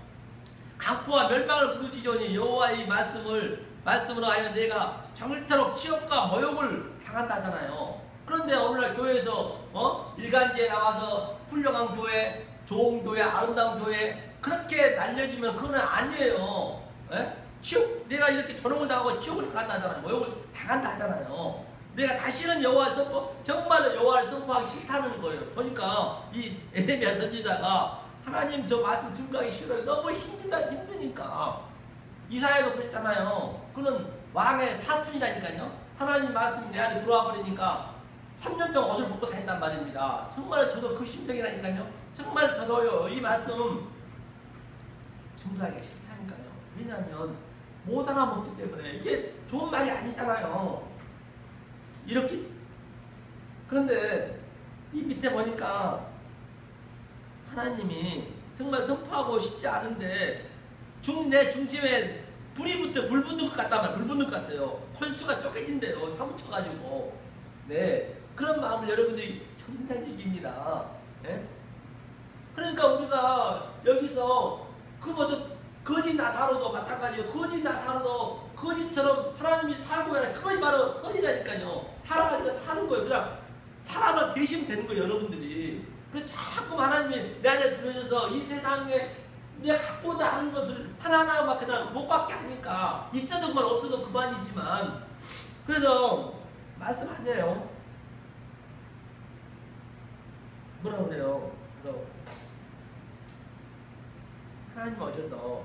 강포와 멸망을 부르짖으니 여호와의 말씀으로 하여 내가 정일토록 치욕과 모욕을 당한다잖아요. 그런데 오늘날 교회에서 일간지에 나와서 훌륭한 교회, 좋은 교회, 아름다운 교회 그렇게 날려주면 그건 아니에요. 치욕, 내가 이렇게 조롱을 당하고 치욕을 당한다잖아요. 모욕을 당한다잖아요. 내가 다시는 여호와를 정말로 여호와를 선포하기 싫다는 거예요. 보니까 이 에레미야 선지자가 하나님 저 말씀 증거하기 싫어요. 너무 힘드니까. 이사야도 그랬잖아요. 그는 왕의 사촌이라니까요. 하나님 말씀이 내 안에 들어와 버리니까 3년 동안 옷을 벗고 다닌단 말입니다. 정말 저도 그 심정이라니까요. 정말 저도요. 이 말씀 증거하기 싫다니까요. 왜냐하면 못 알아먹기 때문에 이게 좋은 말이 아니잖아요. 이렇게. 그런데 이 밑에 보니까 하나님이 정말 선포하고 싶지 않은데 내 중심에 불 붙는 것 같단 말이에요. 불 붙는 것 같아요. 콜수가 쪼개진대요. 사무쳐가지고. 네. 그런 마음을 여러분들이 견딘다는 얘기입니다. 네? 그러니까 우리가 여기서 그 모습 거짓 나사로도 마찬가지예요. 거짓 나사로도 거짓처럼 하나님이 살고 가는 그것이 바로 선이라니까요. 사랑하니까 사는 거예요. 그냥 사랑만 계시면 되는 거예요. 여러분들이. 그 자꾸 하나님이 내 안에 들어오셔서 이 세상에 내가 갖고자 하는 것을 하나하나 막 그냥 못 받게 하니까 있어도 그만 없어도 그만이지만 그래서 말씀 안 해요. 뭐라 그래요? 하나님 오셔서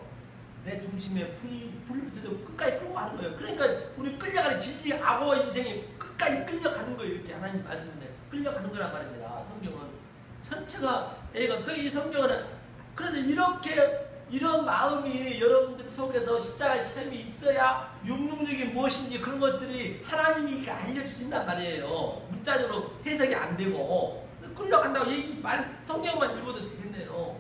내 중심에 불이 붙어도 끝까지 끌고 가는 거예요. 그러니까 우리 끌려가는 진리 악어 인생이 끝까지 끌려가는 거예요. 이렇게 하나님 말씀인데 끌려가는 거란 말입니다. 성경은 전체가 이 성경은 그래서 이런 마음이 여러분들 속에서 십자가의 체험이 있어야 666이 무엇인지 그런 것들이 하나님이 알려주신단 말이에요. 문자적으로 해석이 안 되고 끌려간다고 성경만 읽어도 되겠네요.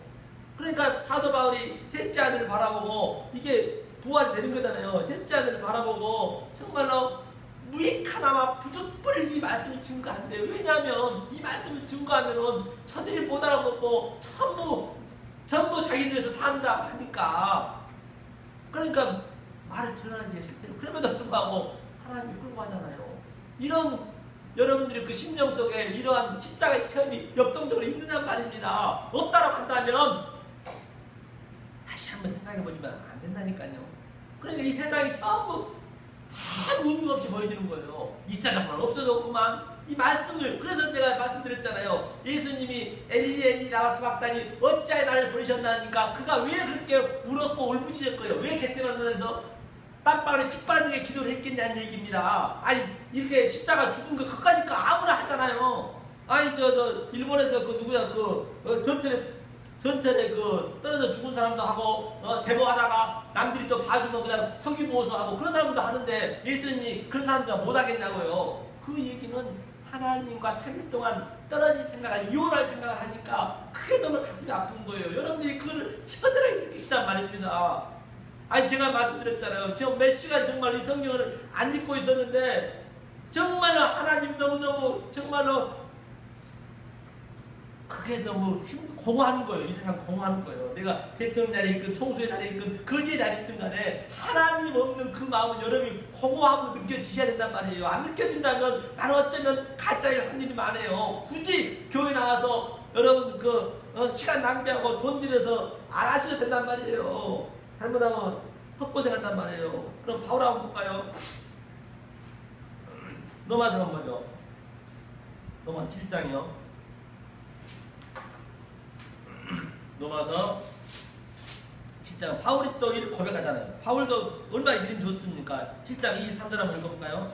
그러니까 사도 바울이 셋째 아들을 바라보고 이게 부활되는 거잖아요. 셋째 아들을 바라보고 정말로 무익하나마 부득불 이 말씀을 증거한대요. 왜냐하면 이 말씀을 증거하면은 저들이 못 알아먹고 전부 자기들에서 산다 하니까 그러니까 말을 전하는 게 싫대요. 그럼에도 불구하고 하나님이 끌고 가잖아요. 이런 여러분들이 그 심령 속에 이러한 십자가의 체험이 역동적으로 있느냐 말입니다. 없다라고 한다면 다시 한번 생각해보지만 안 된다니까요. 그러니까 이 세상이 전부 아무 의미 없이 보여지는 거예요. 있어졌구만 없어졌구만. 이 말씀을 그래서 내가 말씀드렸잖아요. 예수님이 엘리 라마 사박다니 어찌하여 나를 버리셨나니까 그가 왜 그렇게 울었고 울부짖었고요. 왜 겟세마네에서 땀방울에 피 빠르는 게 기도를 했겠냐는 얘기입니다. 아니 이렇게 십자가 죽은 거 그까니까 아무나 하잖아요. 아니 일본에서 그 누구야 전철에 떨어져 죽은 사람도 하고 대모하다가 남들이 또 봐주면 그냥 성기보호소하고 그런 사람도 하는데 예수님이 그런 사람들 못 하겠냐고요. 그 얘기는 하나님과 3일 동안 떨어질 생각을 이혼할 생각을 하니까 그게 너무 가슴이 아픈 거예요. 여러분들이 그걸 처절하게 느끼시단 말입니다. 아니 제가 말씀드렸잖아요. 저 몇 시간 정말 이 성경을 안 읽고 있었는데 정말로 하나님 너무너무 정말로 그게 너무 공허한 거예요. 이 세상 공허한 거예요. 내가 대통령 자리에 있든 총수의 자리에 있든 거지의 자리에 있든 간에 하나님 없는 그 마음은 여러분이 공허함으로 느껴지셔야 된단 말이에요. 안 느껴진다면 나는 어쩌면 가짜일 확률이 많아요. 굳이 교회 나와서 여러분 시간 낭비하고 돈 들여서 안 하셔도 된단 말이에요. 잘못하면 헛고생한단 말이에요. 그럼 바울 한번 볼까요? 로마서 한번 보죠. 로마서 7장이요. 로마서 7장 바울이 또 이렇게 고백하잖아요. 바울도 얼마나 믿음 좋습니까? 7장 23절 한번 읽어볼까요?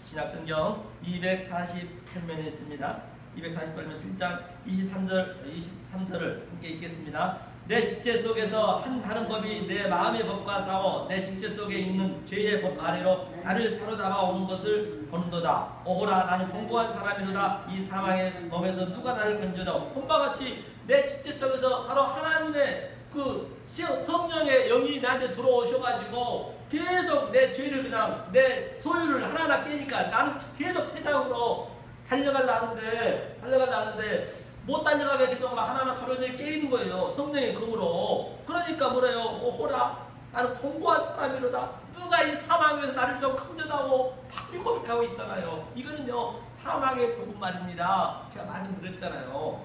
신약성경 248면에 있습니다. 248면 7장 23절을 함께 읽겠습니다. 내 지체 속에서 한 다른 법이 내 마음의 법과 싸워 내 지체 속에 있는 죄의 법 아래로 나를 사로잡아 오는 것을 보는도다. 오호라 나는 공고한 사람이로다. 이 사망의 몸에서 누가 나를 건져다. 본바 같이 내 지체 속에서 바로 하나님의 그 성령의 영이 나한테 들어오셔가지고 계속 내 죄를 그냥 내 소유를 하나하나 깨니까 나는 계속 세상으로 달려가려는데 못 달려가게 그동안 하나하나 도련을 깨이는 거예요. 성령의 검으로. 그러니까 뭐래요? 오호라 나는 공고한 사람이로다. 누가 이 사망에서 나를 좀 건져다오. 팍 고백하고 있잖아요. 이거는요 사망의 복음 말입니다. 제가 말씀드렸잖아요.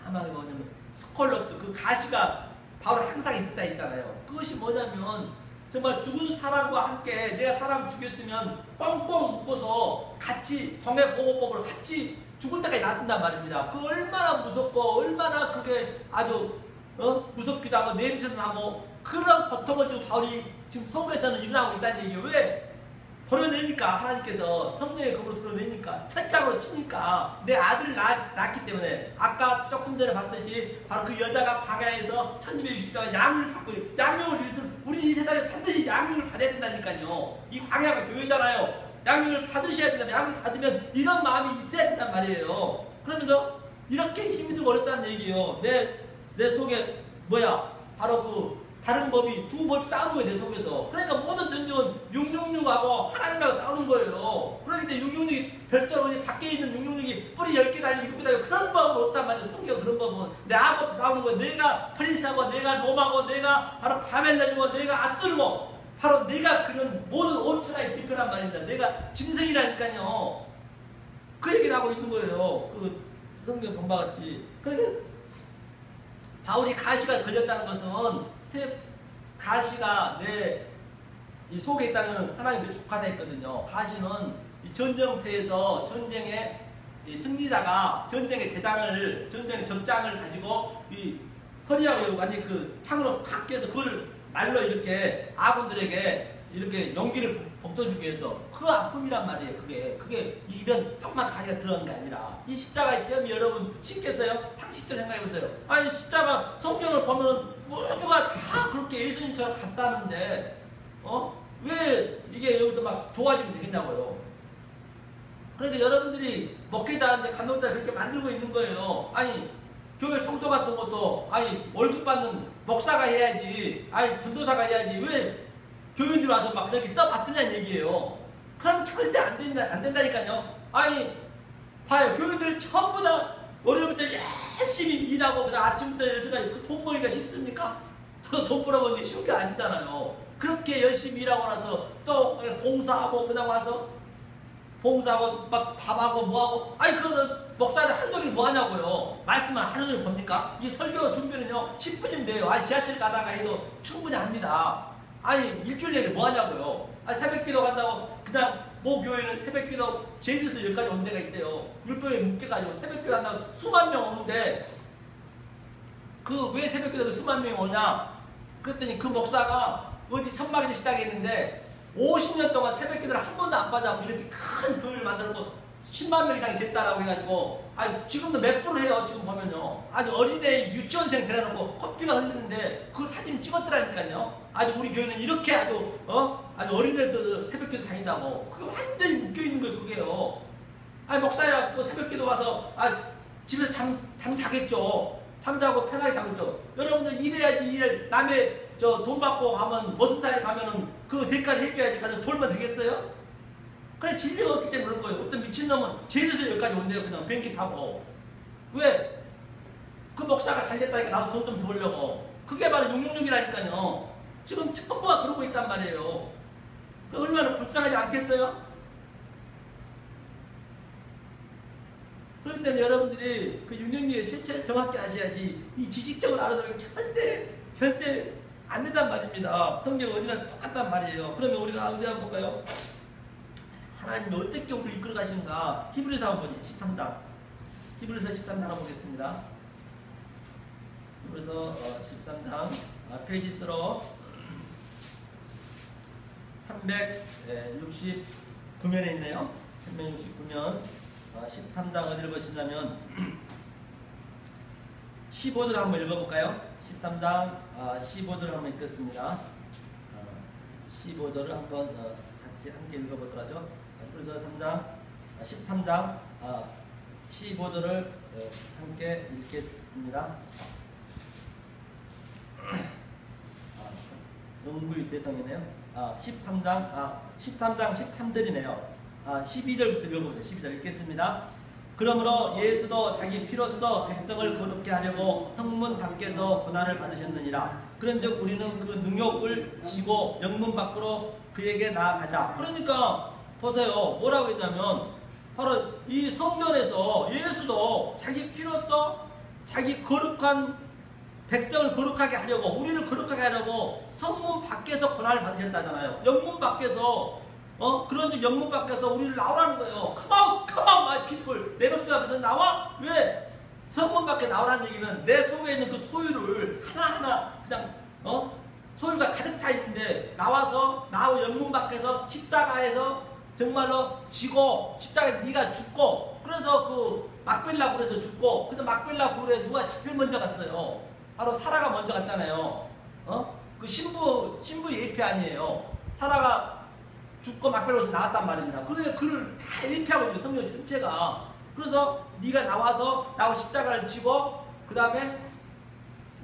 사망이 뭐냐면 스콜럽스 그 가시가 바로 항상 있었다 했잖아요. 그것이 뭐냐면 정말 죽은 사람과 함께 내가 사람 죽였으면 뻥뻥 묶어서 같이 동해보호법으로 같이 죽을 때까지 놔둔단 말입니다. 그 얼마나 무섭고 얼마나 그게 아주 무섭기도 하고 냄새도 나고 그런 고통을 지금 바울이 지금 속에서는 일어나고 있다는 얘기예요. 왜? 도려내니까 하나님께서 성령의 검으로 도려내니까 첫장으로 치니까 내 아들을 낳기 때문에 아까 조금 전에 봤듯이 바로 그 여자가 광야에서 1260동안 양육을 받고 양육을 위해서 우리 이 세상에 반드시 양육을 받아야 된다니까요. 이 광야가 교회잖아요. 양육을 받으셔야 된다면 양육을 받으면 이런 마음이 있어야 된단 말이에요. 그러면서 이렇게 힘들고 어렵다는 얘기예요. 내 속에 뭐야 바로 그 다른 법이 두 법이 싸우는 거예요. 내 속에서. 그러니까 모든 전쟁은 666하고 하나님하고 싸우는 거예요. 그러기 때문에 666이 별도로 밖에 있는 666이 뿌리 10개 달리고 6개 달리고 그런 법은 없단 말이에요. 성경 그런 법은. 내하고 싸우는 거예요. 내가 프리스하고 내가 롬하고 내가 바로 바벨론이고 내가 아수르고 바로 내가 그런 모든 온천하의 대표란 말입니다. 내가 짐승이라니까요. 그 얘기를 하고 있는 거예요. 그 성경 본 바 같이. 그러니까 바울이 가시가 걸렸다는 것은 가시가 내 이 속에 있다는 하나님께 족하다 했거든요. 가시는 이 전쟁터에서 전쟁의 이 승리자가 전쟁의 전쟁의 적장을 가지고 이 허리하고 완전히 그 창으로 팍 깨서 그걸 말로 이렇게 아군들에게 이렇게 용기를 북돋주기 위해서 그 아픔이란 말이에요. 그게 이런 조그만 가시가 들어간 게 아니라 이 십자가의 체험이 여러분 쉽겠어요? 상식적으로 생각해보세요. 아니 십자가 성경을 보면은 모두가 다 그렇게 예수님처럼 갔다는데 왜 이게 여기서 막 좋아지면 되겠냐고요. 그러니까 여러분들이 먹히다 하는데 간혹자 그렇게 만들고 있는 거예요. 아니 교회 청소 같은 것도 아니 월급 받는 목사가 해야지, 아니 전도사가 해야지 왜 교인들 와서 막 그렇게 떠받들냐는 얘기예요. 그럼 절대 안 된다니까요. 아니 봐요, 교인들 전부 다 월요일부터 열심히 일하고 그다음 아침부터 여기까지 그 돈 벌기가 쉽습니까? 그 돈 벌어보는 게 쉬운 게 아니잖아요. 그렇게 열심히 일하고 나서 또 봉사하고 그다음 와서 봉사하고 막 밥하고 뭐하고, 아니 그러면 목사들 하루 종일 뭐 하냐고요. 말씀만 하루 종일 봅니까? 이 설교 준비는요 10분이면 돼요. 아니 지하철 가다가 해도 충분히 합니다. 아니 일주일 내내 뭐 하냐고요. 아니 새벽기도 간다고 그냥 모 교회는 새벽기도 제주에서 여기까지 온 데가 있대요. 물병에 묶여가지고 새벽기도 한다고 수만 명 오는데 그 왜 새벽기도 수만 명이 오냐 그랬더니 그 목사가 어디 천막에서 시작했는데 50년 동안 새벽 기도를 한 번도 안 받아고 이렇게 큰 교회를 만들었고 10만 명 이상이 됐다라고 해가지고, 아니 지금도 몇 프로 해요. 지금 보면요 아주 어린애 유치원생 데려놓고 커피가 흘리는데 그 사진 찍었더라니까요. 아주 우리 교회는 이렇게 아주 아주 어린애들 새벽 기도 다닌다고. 그게 완전히 묶여있는 거예요. 그게요. 아니 목사야 그 새벽 기도 와서 집에서 잠 자겠죠. 잠 자고 편하게 자겠죠. 여러분들 일해야지. 일 남의 돈 받고 가면 머슴살에 가면은 그 대가를 해줘야지. 가서 졸면 되겠어요? 그래 진리가 없기 때문에 그런 거예요. 어떤 미친놈은 제주에서 여기까지 온대요. 그냥 비행기 타고. 왜? 그 목사가 잘 됐다니까 나도 돈 좀 더 벌려고. 그게 바로 666이라니까요. 지금 전부가 그러고 있단 말이에요. 얼마나 불쌍하지 않겠어요? 그렇기 때문에 여러분들이 그 666의 실체를 정확히 아셔야지 이 지식적으로 알아서는 절대 안 된단 말입니다. 성경 어디나 똑같단 말이에요. 그러면 우리가 어디 한번 볼까요? 하나님이 어떻게 우리를 이끌어 가시는가? 히브리서 한번 보니 13장. 히브리서 13장 한번 보겠습니다. 히브리서 13장 페이지스로 369면에 있네요. 369면 13장 어디를 보시냐면 15절 한번 읽어볼까요? 13장 15절을 한번 읽겠습니다. 15절을 한번 함께 읽어보도록 하죠. 그래서 13장 15절을 함께 읽겠습니다. 영구의 대성이네요. 13장 13절이네요. 12절부터 읽어보세요. 12절 읽겠습니다. 그러므로 예수도 자기 피로써 백성을 거룩게 하려고 성문 밖에서 고난을 받으셨느니라. 그런즉 우리는 그 능욕을 지고 영문 밖으로 그에게 나아가자. 그러니까 보세요. 뭐라고 했냐면 바로 이 성전에서 예수도 자기 피로써 자기 거룩한 백성을 거룩하게 하려고, 우리를 거룩하게 하려고 성문 밖에서 고난을 받으셨다잖아요. 영문 밖에서 그런즉 영문 밖에서 우리를 나오라는 거예요. Come out, my people. 내 백성 앞에서 나와? 왜? 성문 밖에 나오라는 얘기는 내 속에 있는 그 소유를 하나하나 그냥 소유가 가득 차 있는데 나와서 영문 밖에서 십자가에서 정말로 지고 십자가에 네가 죽고, 그래서 그 막벨라 굴에서 죽고, 그래서 막벨라 굴에 누가 제일 먼저 갔어요? 바로 사라가 먼저 갔잖아요. 그 신부 예표 아니에요. 사라가 죽고 막벨로서 나왔단 말입니다. 그래서 그를 다 일피하고 있는 성경 전체가. 그래서 네가 나와서 나하고 십자가를 지고 그 다음에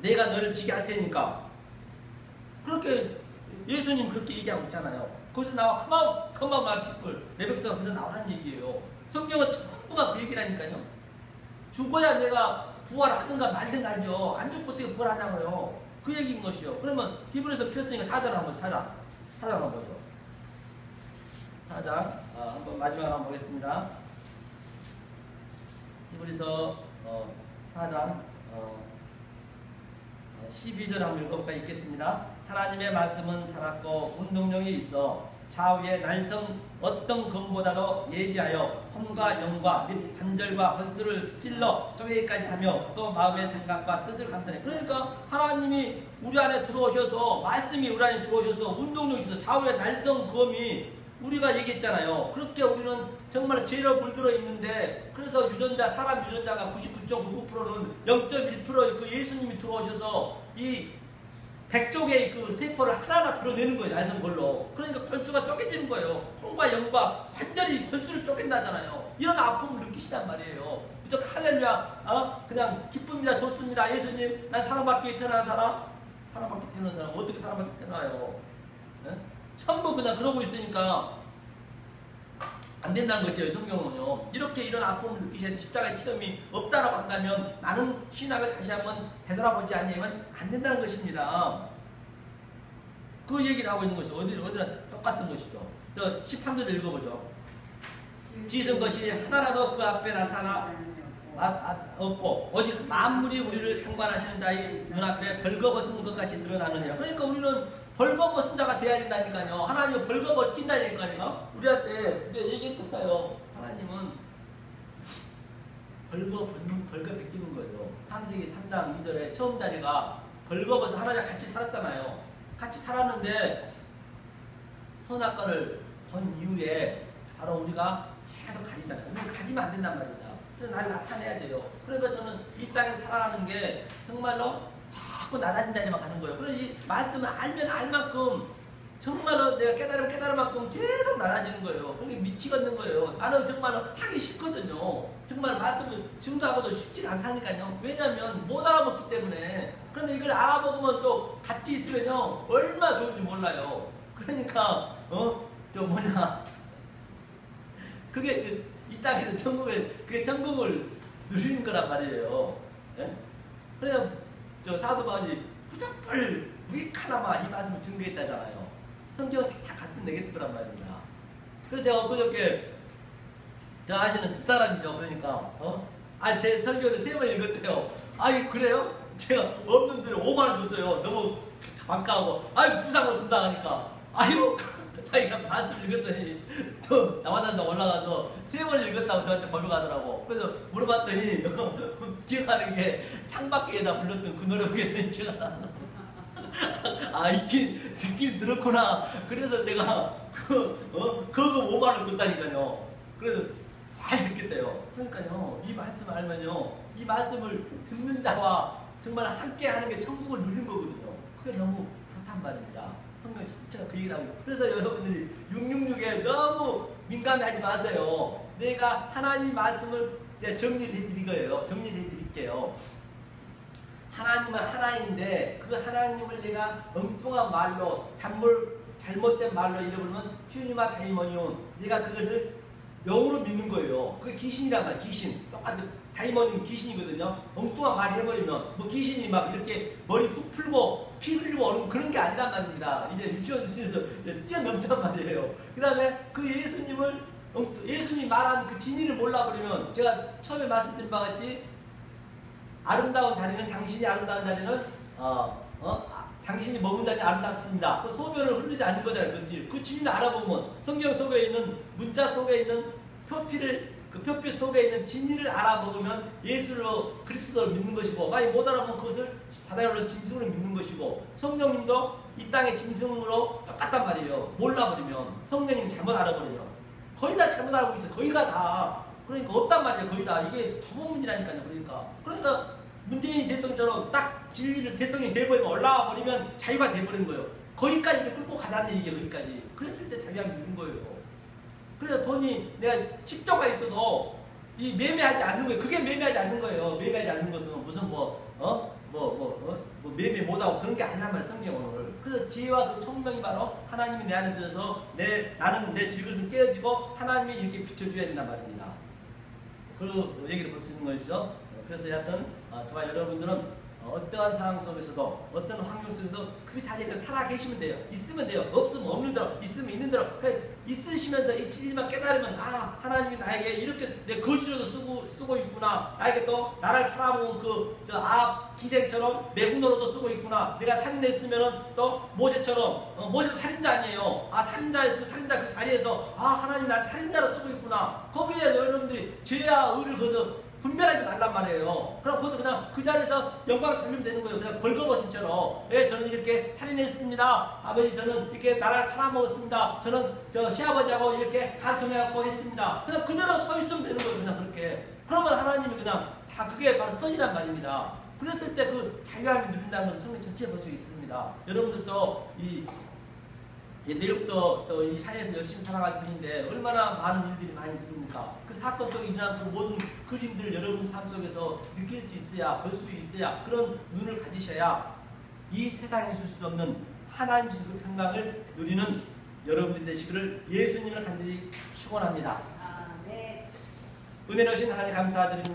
내가 너를 지게 할 테니까. 그렇게 예수님 그렇게 얘기하고 있잖아요. 거기서 나와 come on my people. 내 백성은 거기서 나오라는 얘기예요. 성경은 전부가 그 얘기라니까요. 죽어야 내가 부활을 하든가 말든가 하죠. 안 죽고 어떻게 부활하냐고요. 그 얘기인 것이요. 그러면 히브리서 폈으니까 4절 한번 사장 한번 보죠. 4장 한번 마지막으로 한번 보겠습니다. 히브리서 4장 12절 한번 읽어볼까 읽겠습니다. 하나님의 말씀은 살았고 운동력이 있어 좌우의 날성 어떤 검보다도 예리하여 험과 영과 및 관절과 번수를 찔러 쪼개기까지 하며 또 마음의 생각과 뜻을 감탄해. 그러니까 하나님이 우리 안에 들어오셔서 말씀이 우리 안에 들어오셔서 운동력이 있어서 좌우의 날성 검이 우리가 얘기했잖아요. 그렇게 우리는 정말 죄로 물들어 있는데 그래서 사람 유전자가 99.99%는 0.1% 그 예수님이 들어오셔서 이 100쪽의 그 세포를 하나하나 드러내는 거예요. 날성 걸로. 그러니까 권수가 쪼개지는 거예요. 콩과 영과 완전히 권수를 쪼갠다잖아요. 이런 아픔을 느끼시단 말이에요. 무조건 할렐루야, 그냥 기쁩니다, 좋습니다. 예수님, 난 사랑받기 태어난 사람? 사랑받기 태어난 사람 어떻게 사랑받기 태어나요? 네? 전부 그냥 그러고 있으니까 안 된다는 거죠. 성경은요. 이렇게 이런 아픔을 느끼셔야 돼. 십자가의 체험이 없다라고 한다면 나는 신학을 다시 한번 되돌아보지 않으면 안 된다는 것입니다. 그 얘기를 하고 있는 것이죠. 어디나 똑같은 것이죠. 13절 읽어보죠. 지으신 것이 하나라도 그 앞에 나타나 없고 오직 만물이 우리를 상관하시는 자의 눈앞에 벌거벗은 것 같이 드러나느니라. 그러니까 우리는 벌거벗은 자가 돼야 된다니까요. 하나님은 벌거벗긴다니까요. 우리한테 얘기했잖아요. 하나님은 벌거벗기는 거예요. 창세기 3장 2절에 처음 자리가 벌거벗어 하나님과 같이 살았잖아요. 같이 살았는데 선악과를 본 이후에 바로 우리가 계속 가리잖아요. 우리 가리면 안 된단 말입니다. 그래서 날 나타내야 돼요. 그래서 저는 이 땅에 살아가는 게 정말로 자꾸 낮아진다니만 가는 거예요. 그래서 이 말씀을 알면 알 만큼 정말로 내가 깨달을 만큼 계속 낮아지는 거예요. 그게 미치겠는 거예요. 나는 정말로 하기 싫거든요. 정말 말씀을 증거하고도 쉽지가 않다니까요. 왜냐하면 못 알아먹기 때문에. 그런데 이걸 알아먹으면 또 같이 있으면요 얼마나 좋은지 몰라요. 그러니까 그게 이 땅에서 그게 천국을 누리는 거란 말이에요. 예? 그래서 사도 바울이 부득불 무익하나마 이 말씀을 증거했다잖아요. 성경은 다 같은 네게티브란 말입니다. 그래서 제가 엊그저께 저 아시는 집사람이죠. 그러니까 제 설교를 3번 읽었대요. 아이 그래요? 제가 없는 돈에 5만 원 줬어요. 너무 반가워. 부상을 쓴다 하니까 아이고 자기가 말씀을 읽었더니 또 나와단다 올라가서 3번 읽었다고 저한테 걸러가더라고. 그래서 물어봤더니 기억하는 게 창밖에다 불렀던 그 노래가 기억나. 듣긴 들었구나. 그래서 내가 그거 5만 원 줬다니까요. 그래서 잘 듣겠대요. 그러니까요, 이 말씀을 알면요, 이 말씀을 듣는 자와 정말 함께 하는 게 천국을 누리는 거거든요. 그게 너무 그렇단 말입니다. 성경 전체가 그 얘기를 하고 있어요. 그래서 여러분들이 666에 너무 민감해하지 마세요. 내가 하나님 말씀을 정리해 드릴 거예요. 정리해 드릴게요. 하나님은 하나님인데 그 하나님을 내가 엉뚱한 말로 잘못된 말로 이러면 퓨니마 다이모니온, 내가 그것을 영으로 믿는 거예요. 그게 귀신이란 말이에요. 귀신. 똑같은 다이모니온 귀신이거든요. 엉뚱한 말 해버리면 귀신이 막 이렇게 머리 훅 풀고 피 흘리고 오는 그런 게 아니란 말입니다. 이제 유치원 수준에서 뛰어넘자는 말이에요. 그 다음에 그 예수님이 말한 그 진리를 몰라버리면, 제가 처음에 말씀드린 바와 같이 아름다운 자리는, 당신이 아름다운 자리는 당신이 머문 자리는 아름답습니다. 그 소변을 흐르지 않는 거잖아요. 그 진리를 알아보면 성경 속에 있는 문자 속에 있는 그 표피 속에 있는 진리를 알아보면 예수로 그리스도를 믿는 것이고, 만약 못 알아보면 그것을 바다에 올라 짐승으로 믿는 것이고, 성령님도 이 땅의 짐승으로 똑같단 말이에요. 몰라버리면, 성령님 잘못 알아버리면 거의 다 잘못 알고 있어요. 거의가 다. 그러니까 없단 말이에요. 거의 다. 이게 자본문이라니까요. 그러니까 문재인 대통령처럼 딱 진리를 대통령이 돼버리면, 올라와 버리면 자유가 돼버린 거예요. 거기까지 끌고 가자는 얘기예요. 거기까지. 그랬을 때 자유가 있는 거예요. 그래서 돈이 내가 10조가 있어도 이 매매하지 않는 거예요. 그게 매매하지 않는 거예요. 매매하지 않는 것은 무슨 매매 못하고 그런 게 아니란 말이에요. 성경을. 그래서 지혜와 그 총명이 바로 하나님이 내 안에 들어서 나는 내 질것을 깨어지고 하나님이 이렇게 비춰줘야 된단 말입니다. 그 얘기를 볼 수 있는 것이죠. 그래서 여하튼 저와 여러분들은 어떠한 상황 속에서도 어떤 환경 속에서도 그 자리에 살아 계시면 돼요. 있으면 돼요. 없으면 없는 대로, 있으면 있는 대로. 있으시면서 이 진리만 깨달으면 아 하나님이 나에게 이렇게 내 거지로도 쓰고 있구나. 나에게 또 나를 팔아먹은 기생처럼 내 군으로도 쓰고 있구나. 내가 살인했으면은 또 모세처럼 모세도 살인자 아니에요. 살인자였으면 살인자 그 자리에서 하나님 나를 살인자로 쓰고 있구나. 거기에 여러분들이 죄와 의를 거기서 분별하지 말란 말이에요. 그럼 거기서 그냥 그 자리에서 영광을 돌리면 되는 거예요. 그냥 벌거벗은처럼. 저는 이렇게 살인했습니다. 아버지 저는 이렇게 나라를 팔아먹었습니다. 저는 시아버지하고 이렇게 갈등해갖고 했습니다. 그냥 그대로 서 있으면 되는 거예요. 그냥 그렇게. 그러면 하나님이 그냥 다 그게 바로 선이란 말입니다. 그랬을 때 그 자유함이 누린다는 것을 성경 전체에 볼 수 있습니다. 여러분들도 내일부터 또 이 사회에서 열심히 살아갈 분인데 얼마나 많은 일들이 많이 있습니까? 그 사건 속에 일어난 그 모든 그림들 여러분 삶 속에서 느낄 수 있어야, 볼 수 있어야, 그런 눈을 가지셔야 이 세상에 줄 수 없는 하나님 주신 그 평강을 누리는 여러분들이 되시기를 예수님을 간절히 축원합니다. 네. 은혜로우신 하나님 감사드립니다.